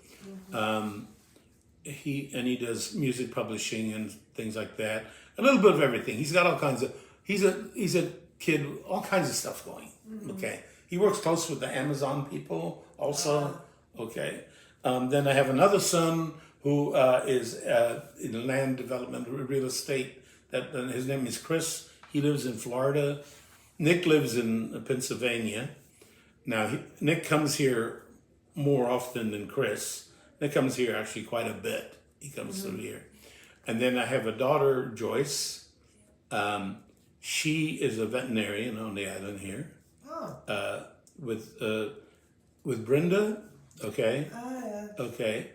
He does music publishing and things like that. A little bit of everything. He's got all kinds of. He's a kid. All kinds of stuff going. Okay. He works close with the Amazon people also. Okay. Then I have another son who is in land development, real estate. His name is Chris. He lives in Florida. Nick lives in Pennsylvania. Now Nick comes here more often than Chris. Nick comes here actually quite a bit. He comes through here. And then I have a daughter, Joyce. She is a veterinarian on the island here. With Brenda Okay, yeah. okay,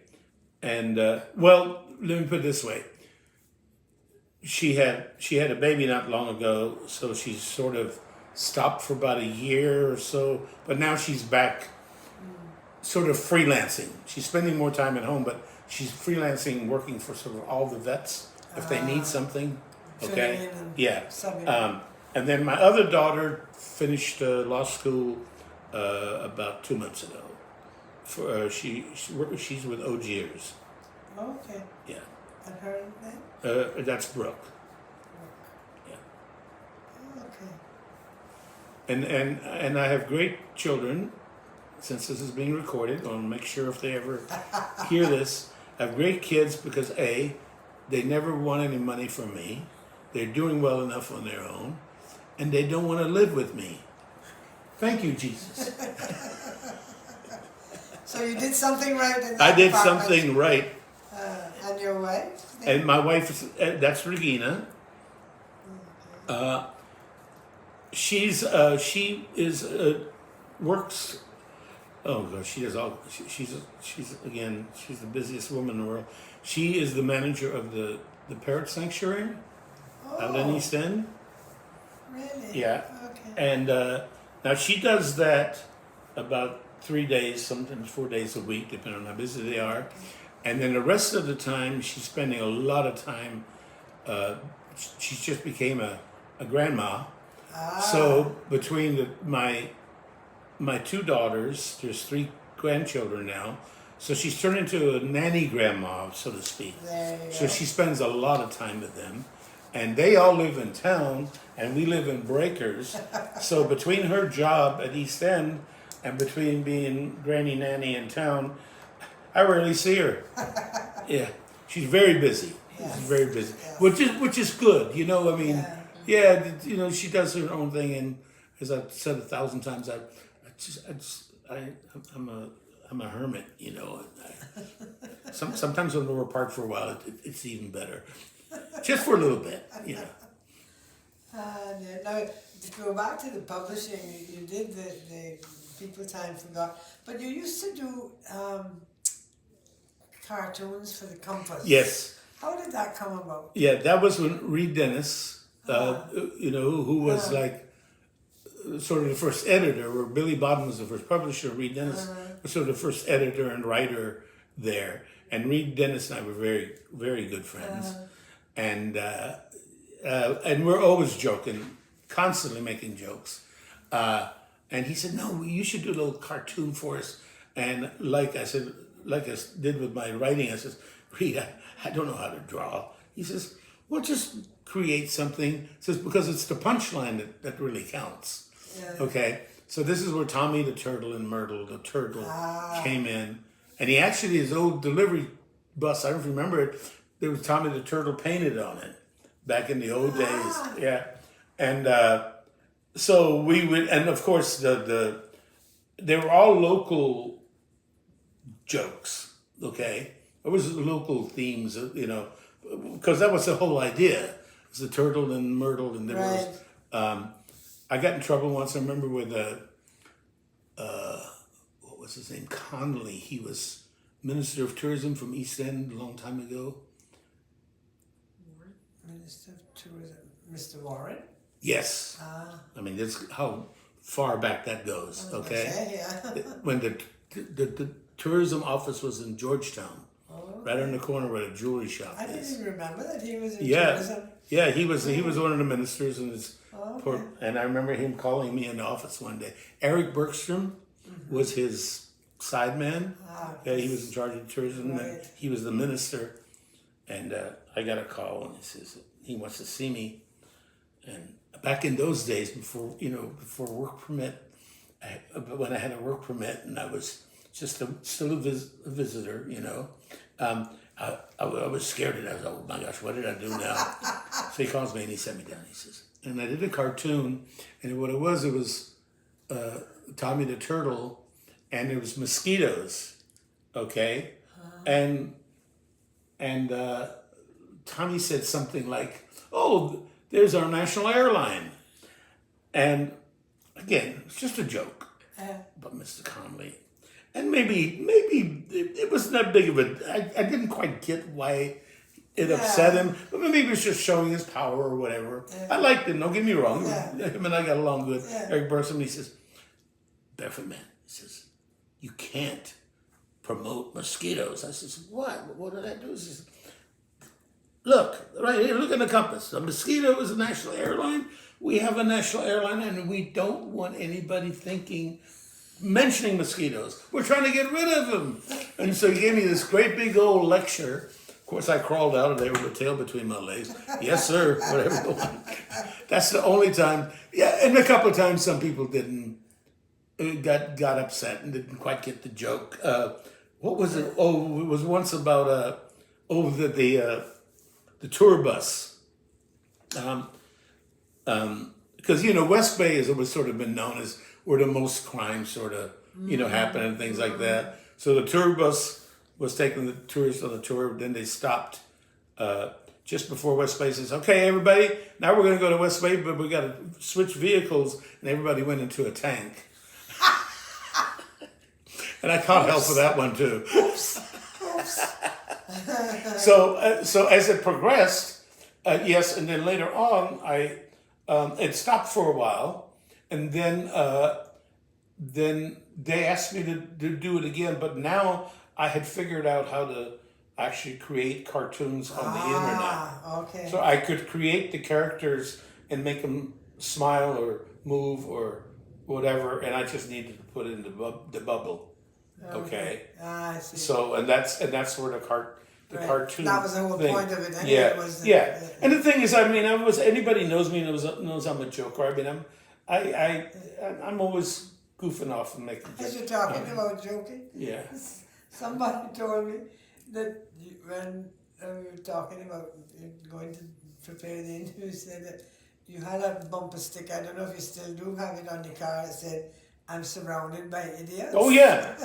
and well, let me put it this way: she had a baby not long ago, so she's sort of stopped for about a year or so, but now she's back, sort of freelancing. She's spending more time at home, but she's freelancing, working for sort of all the vets if they need something. Filling Okay, in and yeah. subbing. And then my other daughter finished law school about 2 months ago. She's with Ogiers. Okay. Yeah, And her name? that's Brooke. Yeah, Okay. and I have great children. Since this is being recorded, I want to make sure if they ever hear this, I have great kids because A, they never want any money from me. They're doing well enough on their own, and they don't want to live with me. Thank you, Jesus. So you did something right in that I did department. something right. And your wife? And my wife, that's Regina. She works. Oh gosh, she does all. She's the busiest woman in the world. She is the manager of the Parrot Sanctuary out in East End. Really? Yeah. Okay. And now she does that about 3 days, sometimes 4 days a week, depending on how busy they are. And then the rest of the time, she's spending a lot of time. She just became a grandma. So between my two daughters, there's 3 grandchildren now. So she's turned into a nanny grandma, so to speak. There you So go. she spends a lot of time with them. And they all live in town, and we live in Breakers. So between her job at East End and between being granny nanny in town, I rarely see her. Yeah, she's very busy. Yes. She's very busy, Yes. which is good. You know, I mean, Yeah. yeah, she does her own thing, and as I've said 1,000 times, I'm a hermit. You know, sometimes when we're apart for a while, it's even better. Just for a little bit, you know. Now, to go back to the publishing, you did the People Time Forgot, but you used to do cartoons for the Compass. Yes. How did that come about? Yeah, that was when Reed Dennis, who was like sort of the first editor, where Billy Bodden was the first publisher. Reed Dennis was sort of the first editor and writer there. And Reed Dennis and I were very, very good friends. And we're always joking, constantly making jokes. And he said, "No, you should do a little cartoon for us." And like I said, like I did with my writing, I says, "Reed, I don't know how to draw." He says, "Well, just create something." He says, "Because it's the punchline that really counts." Yeah. Okay, so this is where Tommy the Turtle and Myrtle the Turtle came in. And he actually, his old delivery bus, I don't remember it, there was Tommy the Turtle painted on it back in the old days. Yeah. And so we would, and of course, they were all local jokes, okay? It was local themes, you know, because that was the whole idea. It was the turtle and Myrtle, and there was, I got in trouble once, I remember with, what was his name? Connolly. He was Minister of Tourism from East End a long time ago. Minister of Tourism, Mr. Warren? Yes. I mean, that's how far back that goes, okay? Yeah. When the tourism office was in Georgetown, right on the corner where the jewelry shop I is. didn't even remember that he was in Yeah, tourism. yeah, he was one of the ministers, and Okay. and I remember him calling me in the office one day. Eric Bergstrom was his sideman. Yeah, he was in charge of tourism, and Right. he was the minister. And I got a call, and he says he wants to see me. And back in those days, before work permit, when I had a work permit and I was just still a visitor, you know, I was scared, and I was, oh my gosh, what did I do now? So he calls me and he sent me down. He says, and I did a cartoon, and what it was Tommy the Turtle, and it was mosquitoes, okay, and Tommy said something like, "Oh, there's our national airline," and again, it's just a joke. But Mr. Conley, and maybe it wasn't that big of a. I didn't quite get why it upset him, but maybe he was just showing his power or whatever. I liked him. Don't get me wrong. Him and I got along good. Eric Burson, he says, "Barefoot Man," he says, "you can't promote mosquitoes." I says, "What? What did I do?" He says, "Look, right here, look at the compass. A mosquito is a national airline. We have a national airline, and we don't want anybody mentioning mosquitoes. We're trying to get rid of them." And so he gave me this great big old lecture. Of course, I crawled out of there with a tail between my legs. Yes, sir, whatever. That's the only time. Yeah, and a couple of times some people got upset and didn't quite get the joke. What was it? Oh, it was once about the tour bus. Because West Bay has always sort of been known as where the most crime sort of happen and things like that. So the tour bus was taking the tourists on the tour. Then they stopped just before West Bay. Says, "Okay, everybody, now we're going to go to West Bay, but we got to switch vehicles." And everybody went into a tank. And I caught hell for that one too. Oops. So as it progressed, yes, and then later on, it stopped for a while, and then they asked me to do it again. But now I had figured out how to actually create cartoons on the internet. Okay. So I could create the characters and make them smile or move or whatever, and I just needed to put it in the bubble. Okay. I see. So and that's where the cartoon. That was the whole thing. point of it. Anyway, Yeah. And the thing is, I mean, anybody knows me knows I'm a joker. I mean, I'm always goofing off and making jokes. As you're talking about joking, Yeah. somebody told me that when we were talking about going to prepare the interview, said that you had a bumper sticker. I don't know if you still do have it on your car. It said, "I'm surrounded by idiots." Oh yeah.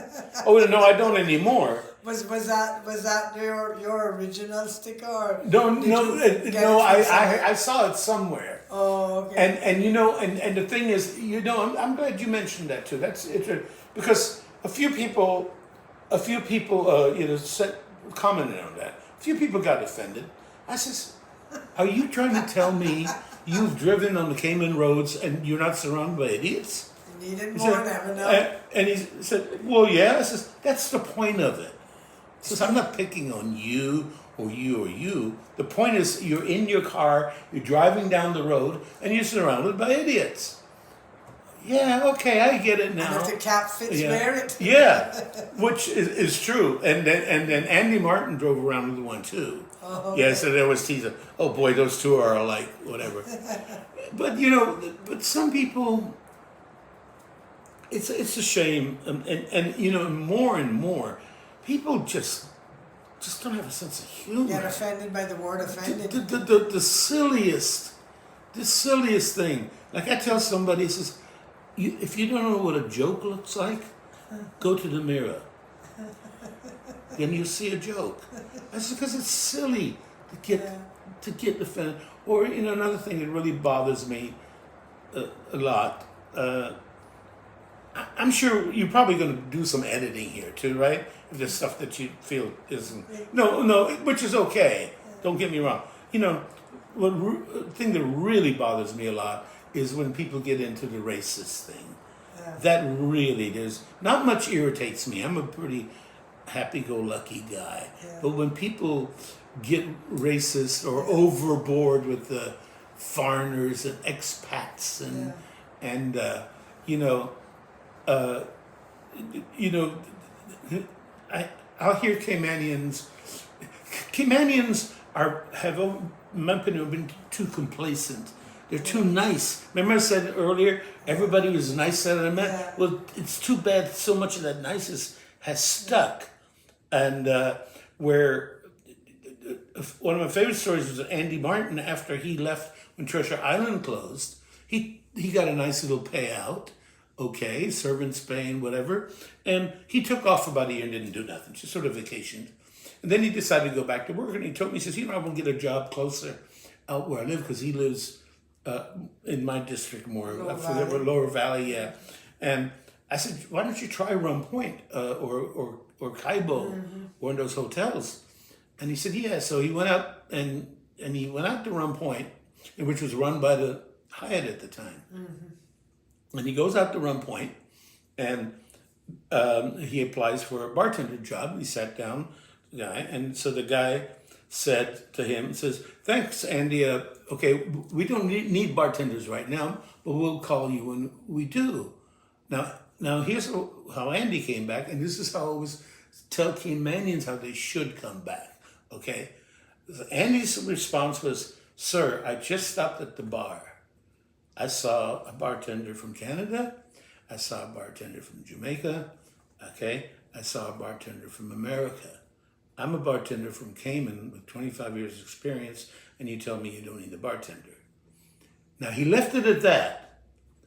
Oh no, I don't anymore. Was that your original sticker? Or No, did no, you get it from I somewhere? saw it somewhere. Oh, okay. And the thing is, I'm glad you mentioned that too. That's interesting because a few people commented on that. A few people got offended. I says, "Are you trying to tell me you've driven on the Cayman roads and you're not surrounded by idiots?" You needed He more said, than enough. and he said, "Well, yeah." I says, "That's the point of it." He says, "I'm not picking on you or you or you. The point is you're in your car, you're driving down the road, and you're surrounded by idiots." Yeah, okay, I get it now. And if the cap fits, wear it. Yeah, which is true. And then Andy Martin drove around with one too. Oh, okay. Yeah, so there was teaser. Oh boy, those two are alike, whatever. But but some people, it's a shame, and more and more, people just don't have a sense of humor. Get offended by the word offended. The silliest thing. Like I tell somebody, says, if you don't know what a joke looks like, go to the mirror. Then you'll see a joke. That's because it's silly to get offended. Or another thing that really bothers me a lot. I'm sure you're probably going to do some editing here too, right? If there's stuff that you feel isn't no, which is okay. Don't get me wrong. Thing that really bothers me a lot is when people get into the racist thing. Yeah. That really, there's not much irritates me. I'm a pretty happy-go-lucky guy. Yeah. But when people get racist or overboard with the foreigners and expats I'll hear Caymanians. Caymanians have been too complacent. They're too nice. Remember I said earlier, everybody was nice that I met? Yeah. Well, it's too bad so much of that niceness has stuck. And where one of my favorite stories was Andy Martin, after he left when Treasure Island closed, he got a nice little payout, okay, servants paying, whatever, and he took off about a year and didn't do nothing, just sort of vacationed. And then he decided to go back to work, and he told me, he says, I want to get a job closer out where I live, because he lives in my district more, Lower Valley, yeah. And I said, why don't you try Rum Point or Caibo or in those hotels? And he said, yeah. So he went out and he went out to Rum Point, which was run by the Hyatt at the time. And he goes out to Rum Point and he applies for a bartender job. He sat down, the guy, and so the guy said to him, says, thanks, Andy. Okay, we don't need bartenders right now, but we'll call you when we do. Now here's how Andy came back, and this is how I always tell Caymanians how they should come back, okay? Andy's response was, sir, I just stopped at the bar. I saw a bartender from Canada. I saw a bartender from Jamaica, okay? I saw a bartender from America. I'm a bartender from Cayman with 25 years experience, and you tell me you don't need a bartender. Now, he left it at that.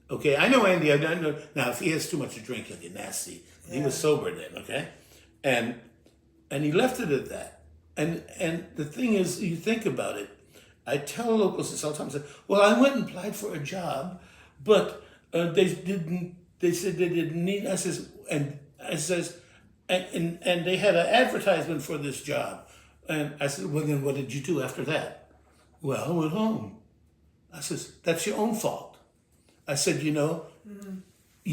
Okay, I know Andy, I know. Now, if he has too much to drink, he'll get nasty. He was sober then, okay? And he left it at that. And the thing is, you think about it, I tell locals this all the time, I say, well, I went and applied for a job, but they said they didn't need, and they had an advertisement for this job. And I said, well, then what did you do after that? Well, I went home. I said, that's your own fault. I said, you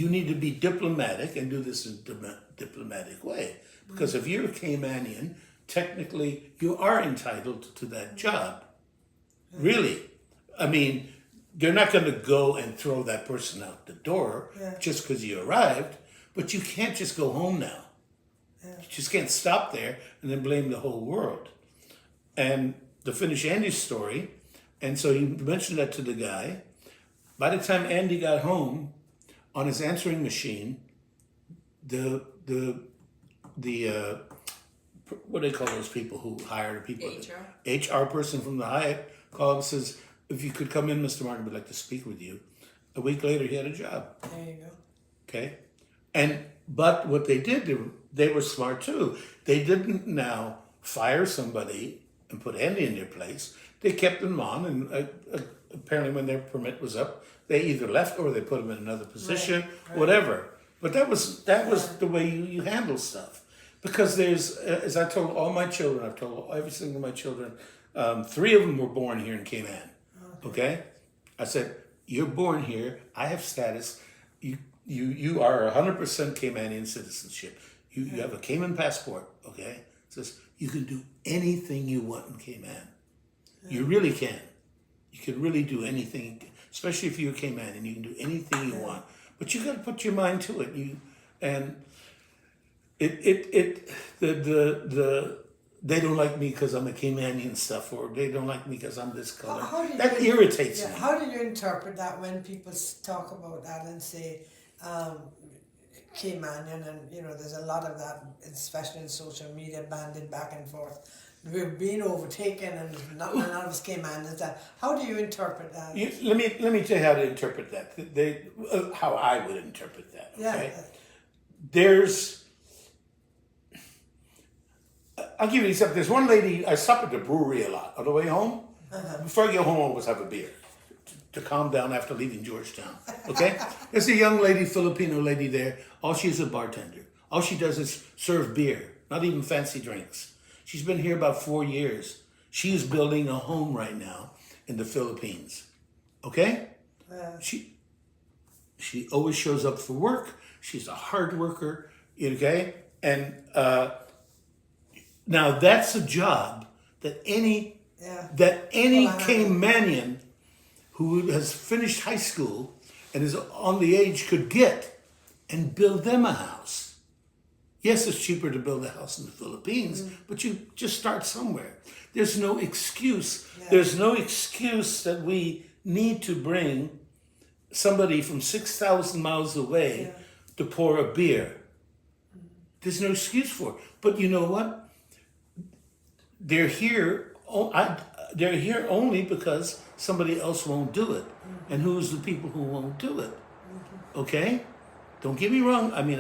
need to be diplomatic and do this in a diplomatic way. Because if you're a Caymanian, technically you are entitled to that job. Really. I mean, they're not going to go and throw that person out the door just because you arrived, but you can't just go home now. You just can't stop there and then blame the whole world. And to finish Andy's story, and so he mentioned that to the guy. By the time Andy got home, on his answering machine, the what do they call those people who hire the people? HR person from the Hyatt called and says, if you could come in, Mr. Martin, we'd like to speak with you. A week later, he had a job. There you go. Okay? But what they did, they were smart too. They didn't now fire somebody and put Andy in their place. They kept them on, and apparently when their permit was up, they either left or they put them in another position, whatever. But that was the way you handle stuff. Because there's, as I told all my children, I've told every single of my children, 3 of them were born here in Cayman. Okay? I said, you're born here. I have status. You are 100% Caymanian citizenship. You have a Cayman passport. Okay? It says you can do anything you want in Cayman. You really can. You can really do anything, especially if you're a Caymanian. You can do anything you want, but you got to put your mind to it. They don't like me because I'm a Caymanian stuff, or they don't like me because I'm this color. That irritates me. How do you interpret that when people talk about that and say Caymanian, and there's a lot of that, especially in social media, banded back and forth. We're being overtaken, and none of us Caymanians. How do you interpret that? Let me tell you how to interpret that. How I would interpret that. Okay? I'll give you an example. There's one lady, I stop at the brewery a lot on the way home. Before I get home, I always have a beer to calm down after leaving Georgetown. Okay? There's a young lady, Filipino lady there. All she's a bartender. All she does is serve beer, not even fancy drinks. She's been here about 4 years. She's building a home right now in the Philippines. Okay? She always shows up for work. She's a hard worker. Okay? And now that's a job that any Caymanian who has finished high school and is on the age could get and build them a house. Yes, it's cheaper to build a house in the Philippines, but you just start somewhere. There's no excuse. There's no excuse that we need to bring somebody from 6,000 miles away to pour a beer. There's no excuse for it. But you know what? They're here only because somebody else won't do it. And who's the people who won't do it? Okay? Don't get me wrong. I mean,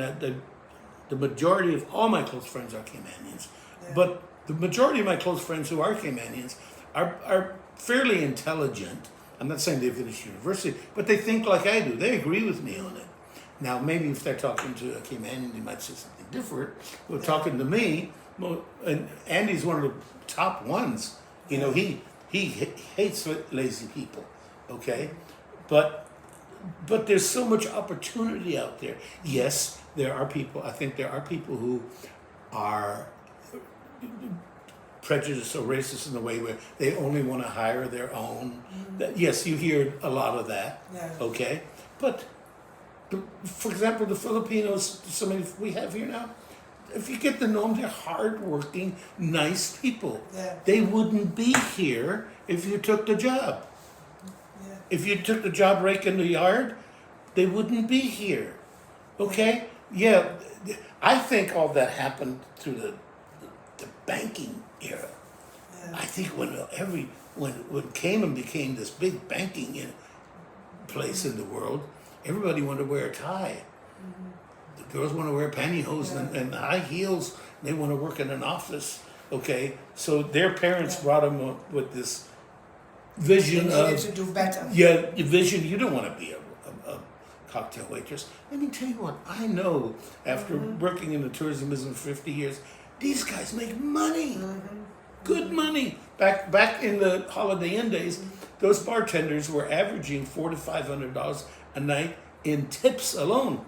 the majority of all my close friends are Caymanians. But the majority of my close friends who are Caymanians are fairly intelligent. I'm not saying they finished university, but they think like I do. They agree with me on it. Now, maybe if they're talking to a Caymanian, they might say something different. But talking to me, well, and Andy's one of the top ones. You know, he hates lazy people. Okay, but there's so much opportunity out there. Yes, there are people. I think there are people who are prejudiced or racist in the way where they only want to hire their own. That, yes, you hear a lot of that. Yeah. Okay, but for example, the Filipinos, so many we have here now. If you get to know them, they're hardworking, nice people. Yeah. They wouldn't be here if you took the job. Yeah. If you took the job raking the yard, they wouldn't be here. Okay? Yeah, I think all that happened through the banking era. Yeah. I think when Cayman became this big banking place in the world, everybody wanted to wear a tie. The girls want to wear pantyhose and high heels. They want to work in an office. Okay, so their parents brought them up with this vision They needed of to do better. yeah, vision. You don't want to be a cocktail waitress. Let me tell you what I know. After working in the tourism business for 50 years, these guys make money, good money. Back in the Holiday Inn days, those bartenders were averaging $400 to $500 a night in tips alone.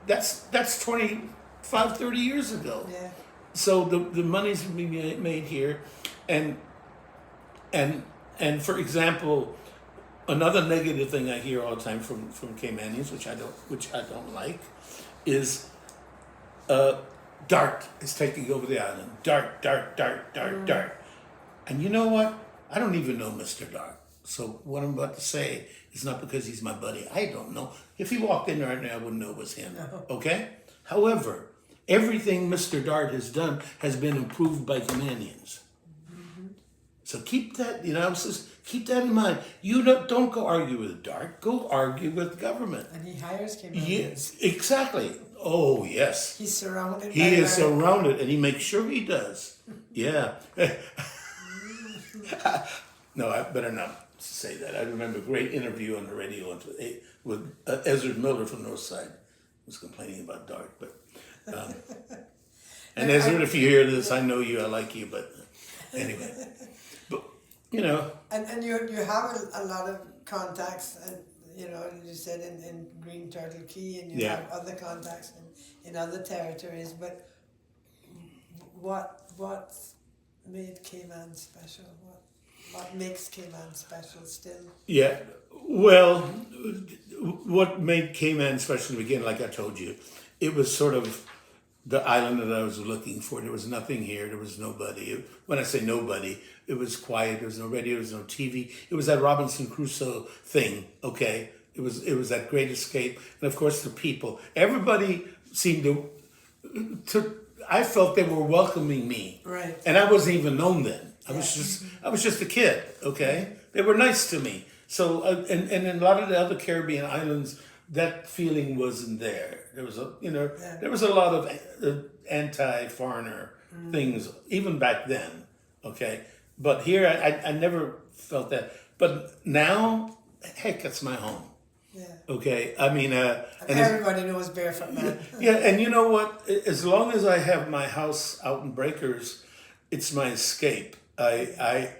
That's 25, 30 years ago. Yeah. So the money's being made here, and for example, another negative thing I hear all the time from Caymanians, which I don't like, is DART is taking over the island. DART. And you know what? I don't even know Mr. DART. So what I'm about to say is not because he's my buddy. I don't know. If he walked in right now, I wouldn't know it was him. No. Okay? However, everything Mr. DART has done has been improved by Caymanians. So keep that, keep that in mind. You don't go argue with DART. Go argue with the government. And he hires Caymanians. Yes, exactly. Oh, yes. He's surrounded. He is surrounded, and he makes sure he does. Yeah. No, I better not say that. I remember a great interview on the radio with Ezra Miller from Northside. Was complaining about DART, but and Ezra, if you hear this, I know you. I like you, but anyway. But And you have a lot of contacts, and you said in Green Turtle Key, and you have other contacts in other territories. But what made Cayman special? What makes Cayman special still? Yeah, well, what made Cayman special again, like I told you, it was sort of the island that I was looking for. There was nothing here. There was nobody. When I say nobody, it was quiet. There was no radio. There was no TV. It was that Robinson Crusoe thing. Okay, it was that Great Escape, and of course the people. Everybody seemed to. I felt they were welcoming me. Right. And I wasn't even known then. I was just a kid. Okay, they were nice to me. So and in a lot of the other Caribbean islands, that feeling wasn't there. There was there was a lot of anti-foreigner things even back then. Okay, but here I never felt that. But now, heck, it's my home. Yeah. Okay, I mean, and everybody knows Barefoot Man. yeah, and you know what? As long as I have my house out in Breakers, it's my escape. I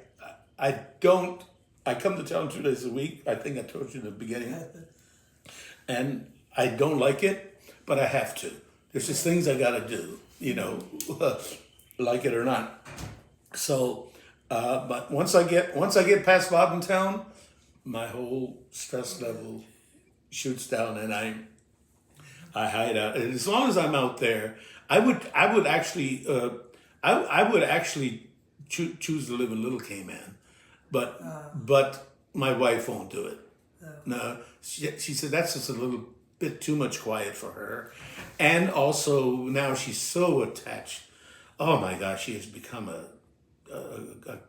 come to town 2 days a week. I think I told you in the beginning. And I don't like it, but I have to. There's just things I gotta do, like it or not. So, but once I get past Town, my whole stress level shoots down, and I hide out. And as long as I'm out there, I would actually choose to live in Little Cayman, but my wife won't do it. No, she said that's just a little bit too much quiet for her, and also now she's so attached. Oh my gosh, she has become a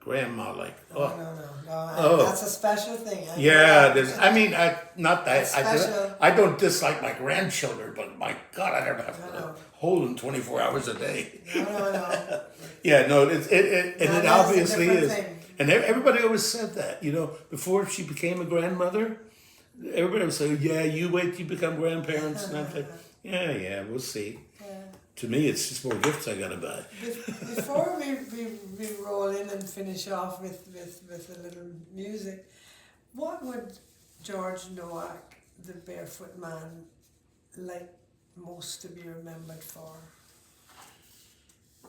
grandma. Like No. That's a special thing. I don't dislike my grandchildren, but my God, I don't have to hold them 24 hours a day. No. Yeah, no, it obviously is. Thing. And everybody always said that, before she became a grandmother, everybody would say, yeah, you wait till you become grandparents. And I'm like, yeah, we'll see. Yeah. To me, it's just more gifts I gotta buy. Before we roll in and finish off with a little music, what would George Nowak, the Barefoot Man, like most to be remembered for?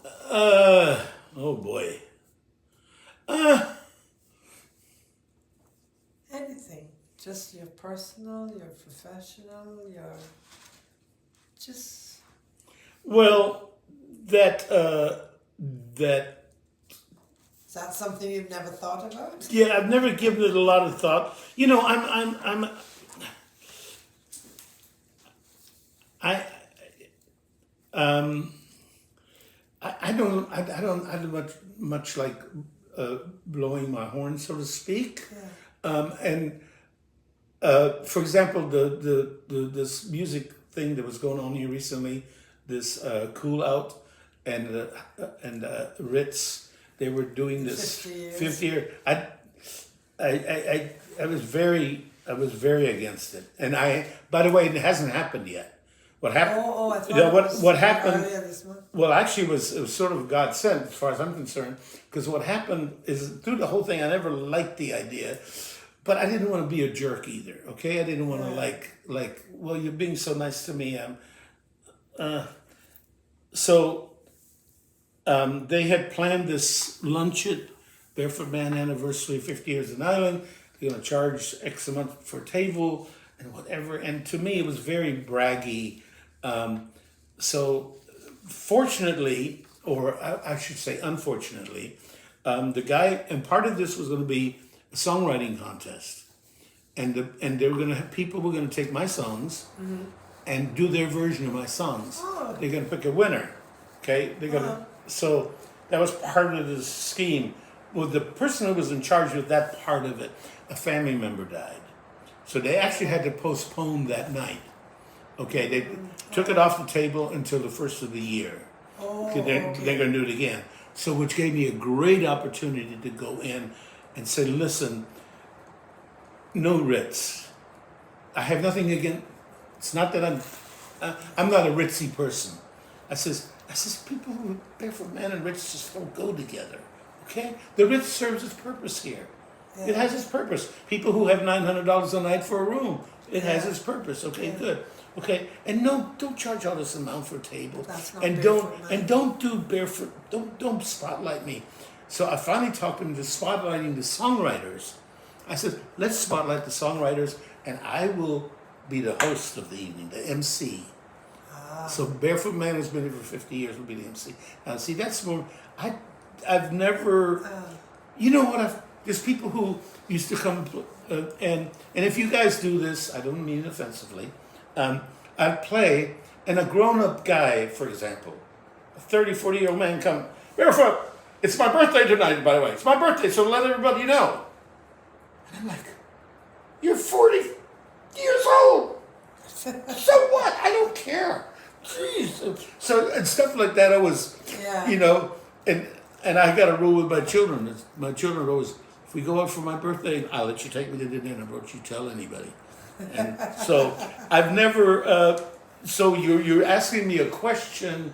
Oh boy. Anything. Just your personal, your professional, your just Well, that is that something you've never thought about? yeah, I've never given it a lot of thought. You know, I don't much like blowing my horn, so to speak. Yeah. And for example, this music thing that was going on here recently, this Cool Out and Ritz, they were doing this 50 year. I was very against it, and by the way, it hasn't happened yet. What happened? I thought what happened? earlier this month. Well, actually, it was sort of God sent, as far as I'm concerned, because what happened is through the whole thing, I never liked the idea, but I didn't want to be a jerk either. Okay, I didn't want to like, well, you're being so nice to me. So they had planned this lunch at Barefoot Man anniversary, 50 years in Ireland. They're going to charge X amount for a table and whatever. And to me, it was very braggy. So fortunately, or I should say unfortunately, the guy, and part of this was going to be a songwriting contest. And they were going to have, people were going to take my songs and do their version of my songs. Oh. They're going to pick a winner. Okay? They're going to, so that was part of the scheme. Well, the person who was in charge of that part of it, a family member died. So they actually had to postpone that night. Okay, they took it off the table until the first of the year. Okay, They're going to do it again. So, which gave me a great opportunity to go in and say, listen, no Ritz. I have nothing against. It's not that I'm not a ritzy person. I says people who Barefoot Man and Ritz just don't go together. Okay, the Ritz serves its purpose here. Yeah. It has its purpose. People who have $900 a night for a room, it has its purpose. Okay, good. Okay, and no, don't charge all this amount for a table. That's not and don't do barefoot. Don't spotlight me. So I finally talked him into spotlighting the songwriters. I said, let's spotlight the songwriters, and I will be the host of the evening, the MC. So Barefoot Man has been here for 50 years, will be the MC. Now, see, that's more, I've never, you know what, there's people who used to come, and if you guys do this, I don't mean it offensively, I'd play, and a grown-up guy, for example, a 30, 40-year-old man come, Barefoot, it's my birthday tonight, by the way. It's my birthday, so let everybody know. And I'm like, you're 40 years old. So what? I don't care. Jeez. So, and stuff like that, I was, you know, and I got a rule with my children. My children always, if we go out for my birthday, I'll let you take me to dinner, but don't you tell anybody. And so I've never, so you're asking me a question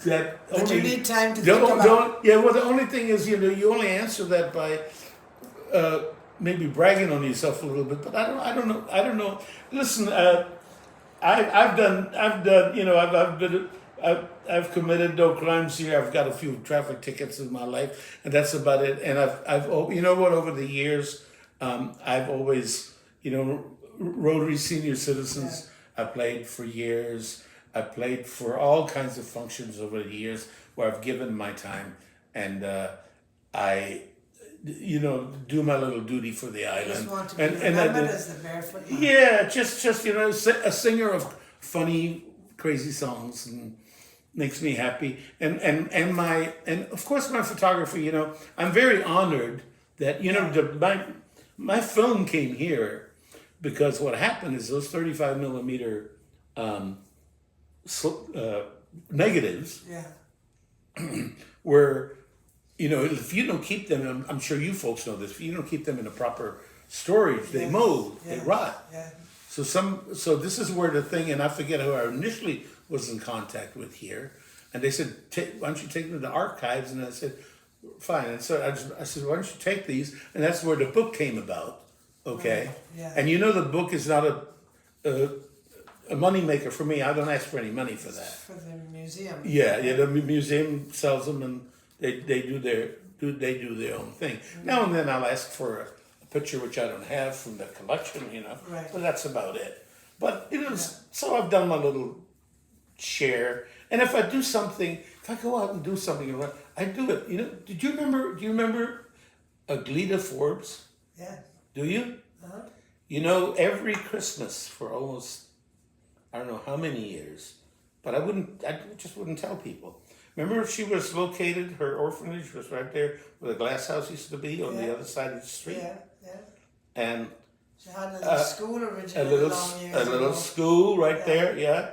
that but only, you need time to think about. Yeah, well, the only thing is, you know, you only answer that by maybe bragging on yourself a little bit, but I don't know. Listen, I've done, you know, I've committed no crimes here. I've got a few traffic tickets in my life, and that's about it. And I've you know what, over the years, I've always, you know, Rotary Senior Citizens, I played for years. I played for all kinds of functions over the years where I've given my time, and I, you know, do my little duty for the island. Just want to be remembered as the Barefoot Man. Yeah, just you know, a singer of funny, crazy songs, and makes me happy. And of course my photography. You know, I'm very honored that, you know, my film came here because what happened is those 35 millimeter negatives were, you know, if you don't keep them, I'm sure you folks know this, if you don't keep them in a proper storage, they Yes, mold, they yes, rot. Yeah. So this is where the thing, and I forget who I initially was in contact with here, and they said, why don't you take them to the archives? And I said, fine. And so I said, why don't you take these? And that's where the book came about, okay? Right, yeah. And you know the book is not a money maker for me. I don't ask for any money for that. For the museum. Yeah, the museum sells them, and they do their own thing. Now and then I'll ask for a picture which I don't have from the collection, Right. but that's about it. But so I've done my little share, and if I do something, if I go out and do something, I do it. Do you remember Glida Forbes? Yeah. Do you? Uh-huh. Every Christmas for almost, I don't know how many years, but I just wouldn't tell people. Remember, she was located, her orphanage was right there where the glass house used to be on the other side of the street. Yeah, yeah. And She had a little school originally a long years little ago. school right Yeah. there, yeah.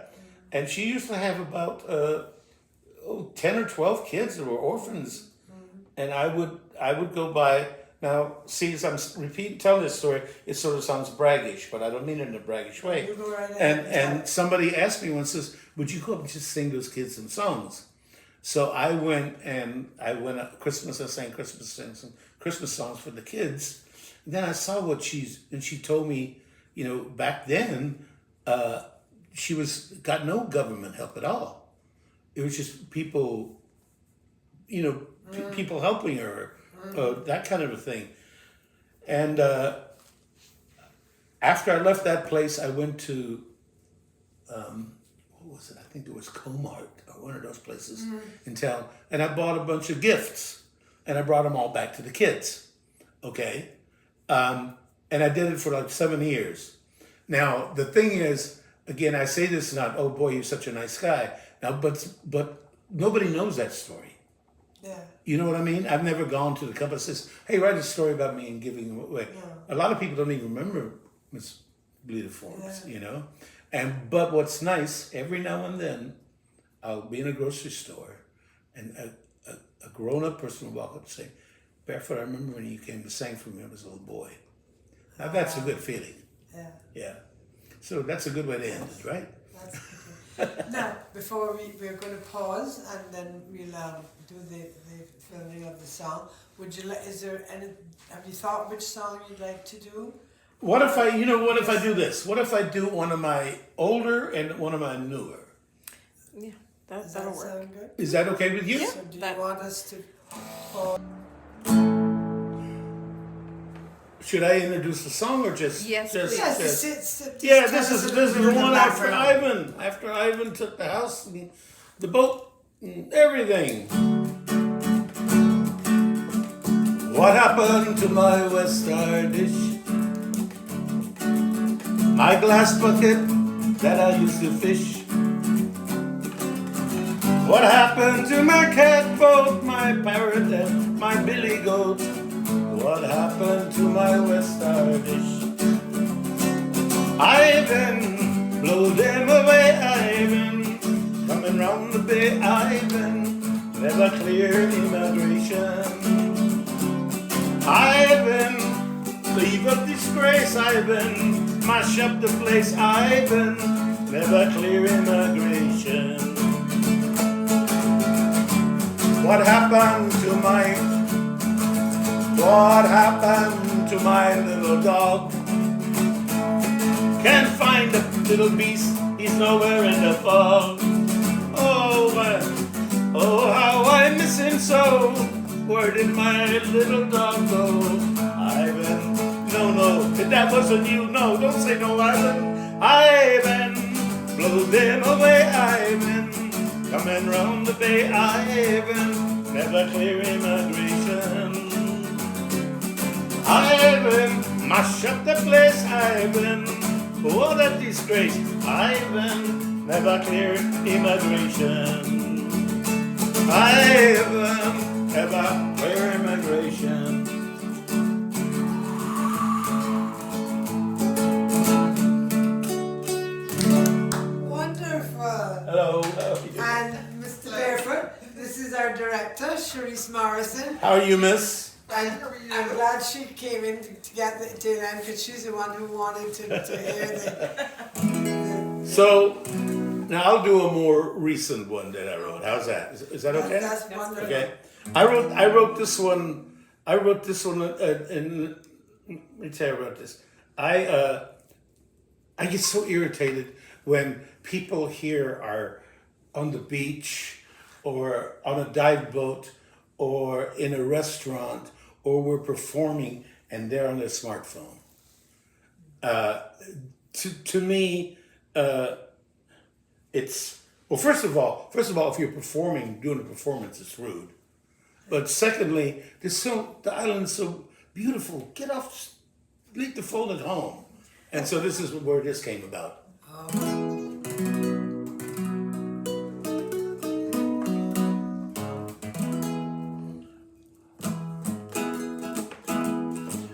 And she used to have about 10 or 12 kids that were orphans. And I would go by. Now, see, as I'm telling this story, it sort of sounds braggish, but I don't mean it in a braggish way. You go right ahead And somebody asked me once, says, would you go up and just sing those kids some songs? So I went at Christmas, I sang some Christmas songs for the kids. And then I saw and she told me, back then, she got no government help at all. It was just people, people helping her, that kind of a thing. And after I left that place, I went to, what was it? I think it was Comart or one of those places in town. And I bought a bunch of gifts and I brought them all back to the kids. Okay. And I did it for like 7 years. Now, the thing is, again, I say this not, oh boy, you're such a nice guy. Now, but nobody knows that story. Yeah. You know what I mean? I've never gone to the company that says, hey, write a story about me and giving them away. No. A lot of people don't even remember Miss Bleeder Forbes, But what's nice, every now and then, I'll be in a grocery store and a grown-up person will walk up and say, Barefoot, I remember when you came to sing for me when I was a little boy. Now that's a good feeling. Yeah. Yeah. So that's a good way to end it, right? That's good. Now, before we're going to pause and then we'll do the filming of the song. Have you thought which song you'd like to do? What if I do this? What if I do one of my older and one of my newer? Yeah, Does that'll that work. sound good? Is that okay with you? Yeah. So do you want us to pause? Should I introduce the song or just? Yes, just, please. Yes, just- this this is the one after Ivan. After Ivan took the house and the boat and everything. What happened to my West Star dish? My glass bucket that I used to fish. What happened to my catboat, my parrot and my billy goat? What happened to my West Star dish? Ivan, blow them away, Ivan. Coming round the bay, Ivan. Never clear immigration. Ivan, leave up disgrace, Ivan. Mash up the place, Ivan. Never clear immigration. What happened to my little dog? Can't find the little beast, he's nowhere in the fog. Oh, how I miss him so. Where did my little dog go? Ivan, no, that wasn't you. No, don't say no, Ivan. Ivan, blow them away, Ivan. Coming round the bay, Ivan. Never clear immigration. Ivan, mash up the place, Ivan. What a disgrace, Ivan. Never clear immigration. Ivan, never clear immigration. Wonderful. Hello. And Mr. Barefoot, this is our director, Cherise Morrison. How are you, miss? I'm glad she came in to get the tail end because she's the one who wanted to hear the So now I'll do a more recent one that I wrote. How's that? Is that okay? That's wonderful. Okay. I wrote this one. I wrote this one in. Let me tell you about this. I get so irritated when people here are on the beach or on a dive boat or in a restaurant or we're performing and they're on their smartphone. To me, it's well. First of all, if you're doing a performance, it's rude. But secondly, the island's so beautiful. Get off, leave the phone at home. And so this is where this came about.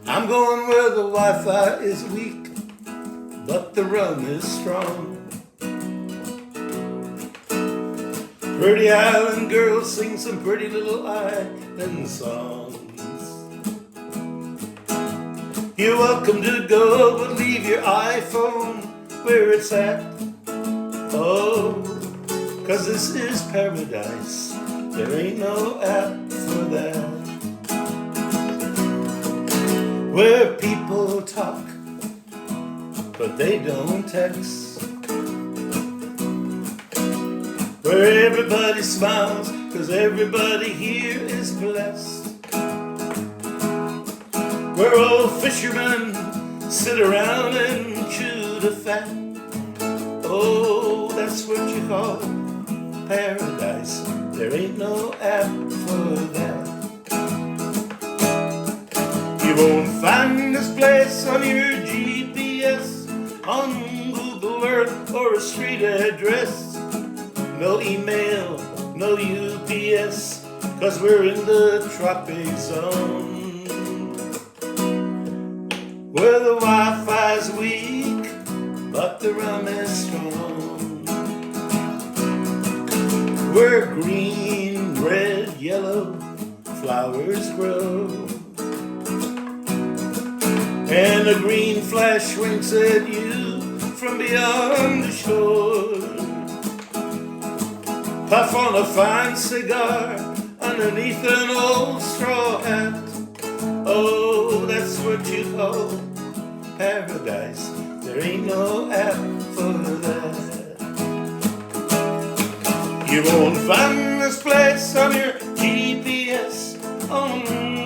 I'm going where the Wi-Fi is weak, but the rum is strong. Pretty island girls sing some pretty little island songs. You're welcome to go, but leave your iPhone where it's at. Oh, 'cause this is paradise. There ain't no app for that. Where people talk, but they don't text. Where everybody smiles, 'cause everybody here is blessed. Where old fishermen sit around and chew the fat. Oh, that's what you call paradise. There ain't no app for that. You won't find this place on your GPS, on Google Earth or a street address. No email, no UPS, 'cause we're in the tropic zone. Where the Wi-Fi's weak, but the rum is strong. Where green, red, yellow flowers grow. And a green flash winks at you from beyond the shore. Puff on a fine cigar underneath an old straw hat. Oh, that's what you call paradise. There ain't no app for that. You won't find this place on your GPS, on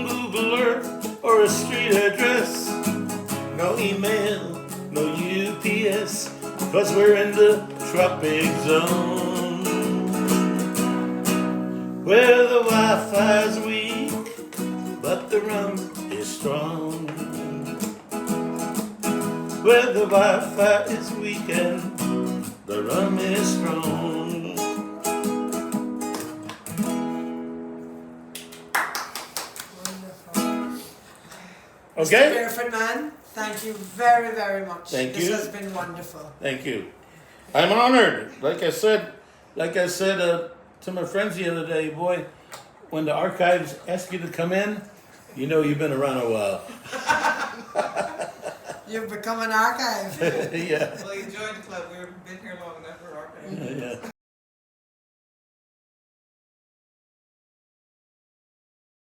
Google Earth or a street address. No email, no UPS, 'cause we're in the tropic zone. Where the Wi-Fi's weak, but the rum is strong. Where the Wi-Fi is weak and the rum is strong. Wonderful. Okay? Barefoot Man, thank you very, very much. Thank This you. has been wonderful. Thank you. I'm honored. Like I said to my friends the other day, boy, when the archives ask you to come in, you know you've been around a while. You've become an archive. Yeah. Well, you joined the club. We've been here long enough for our Yeah.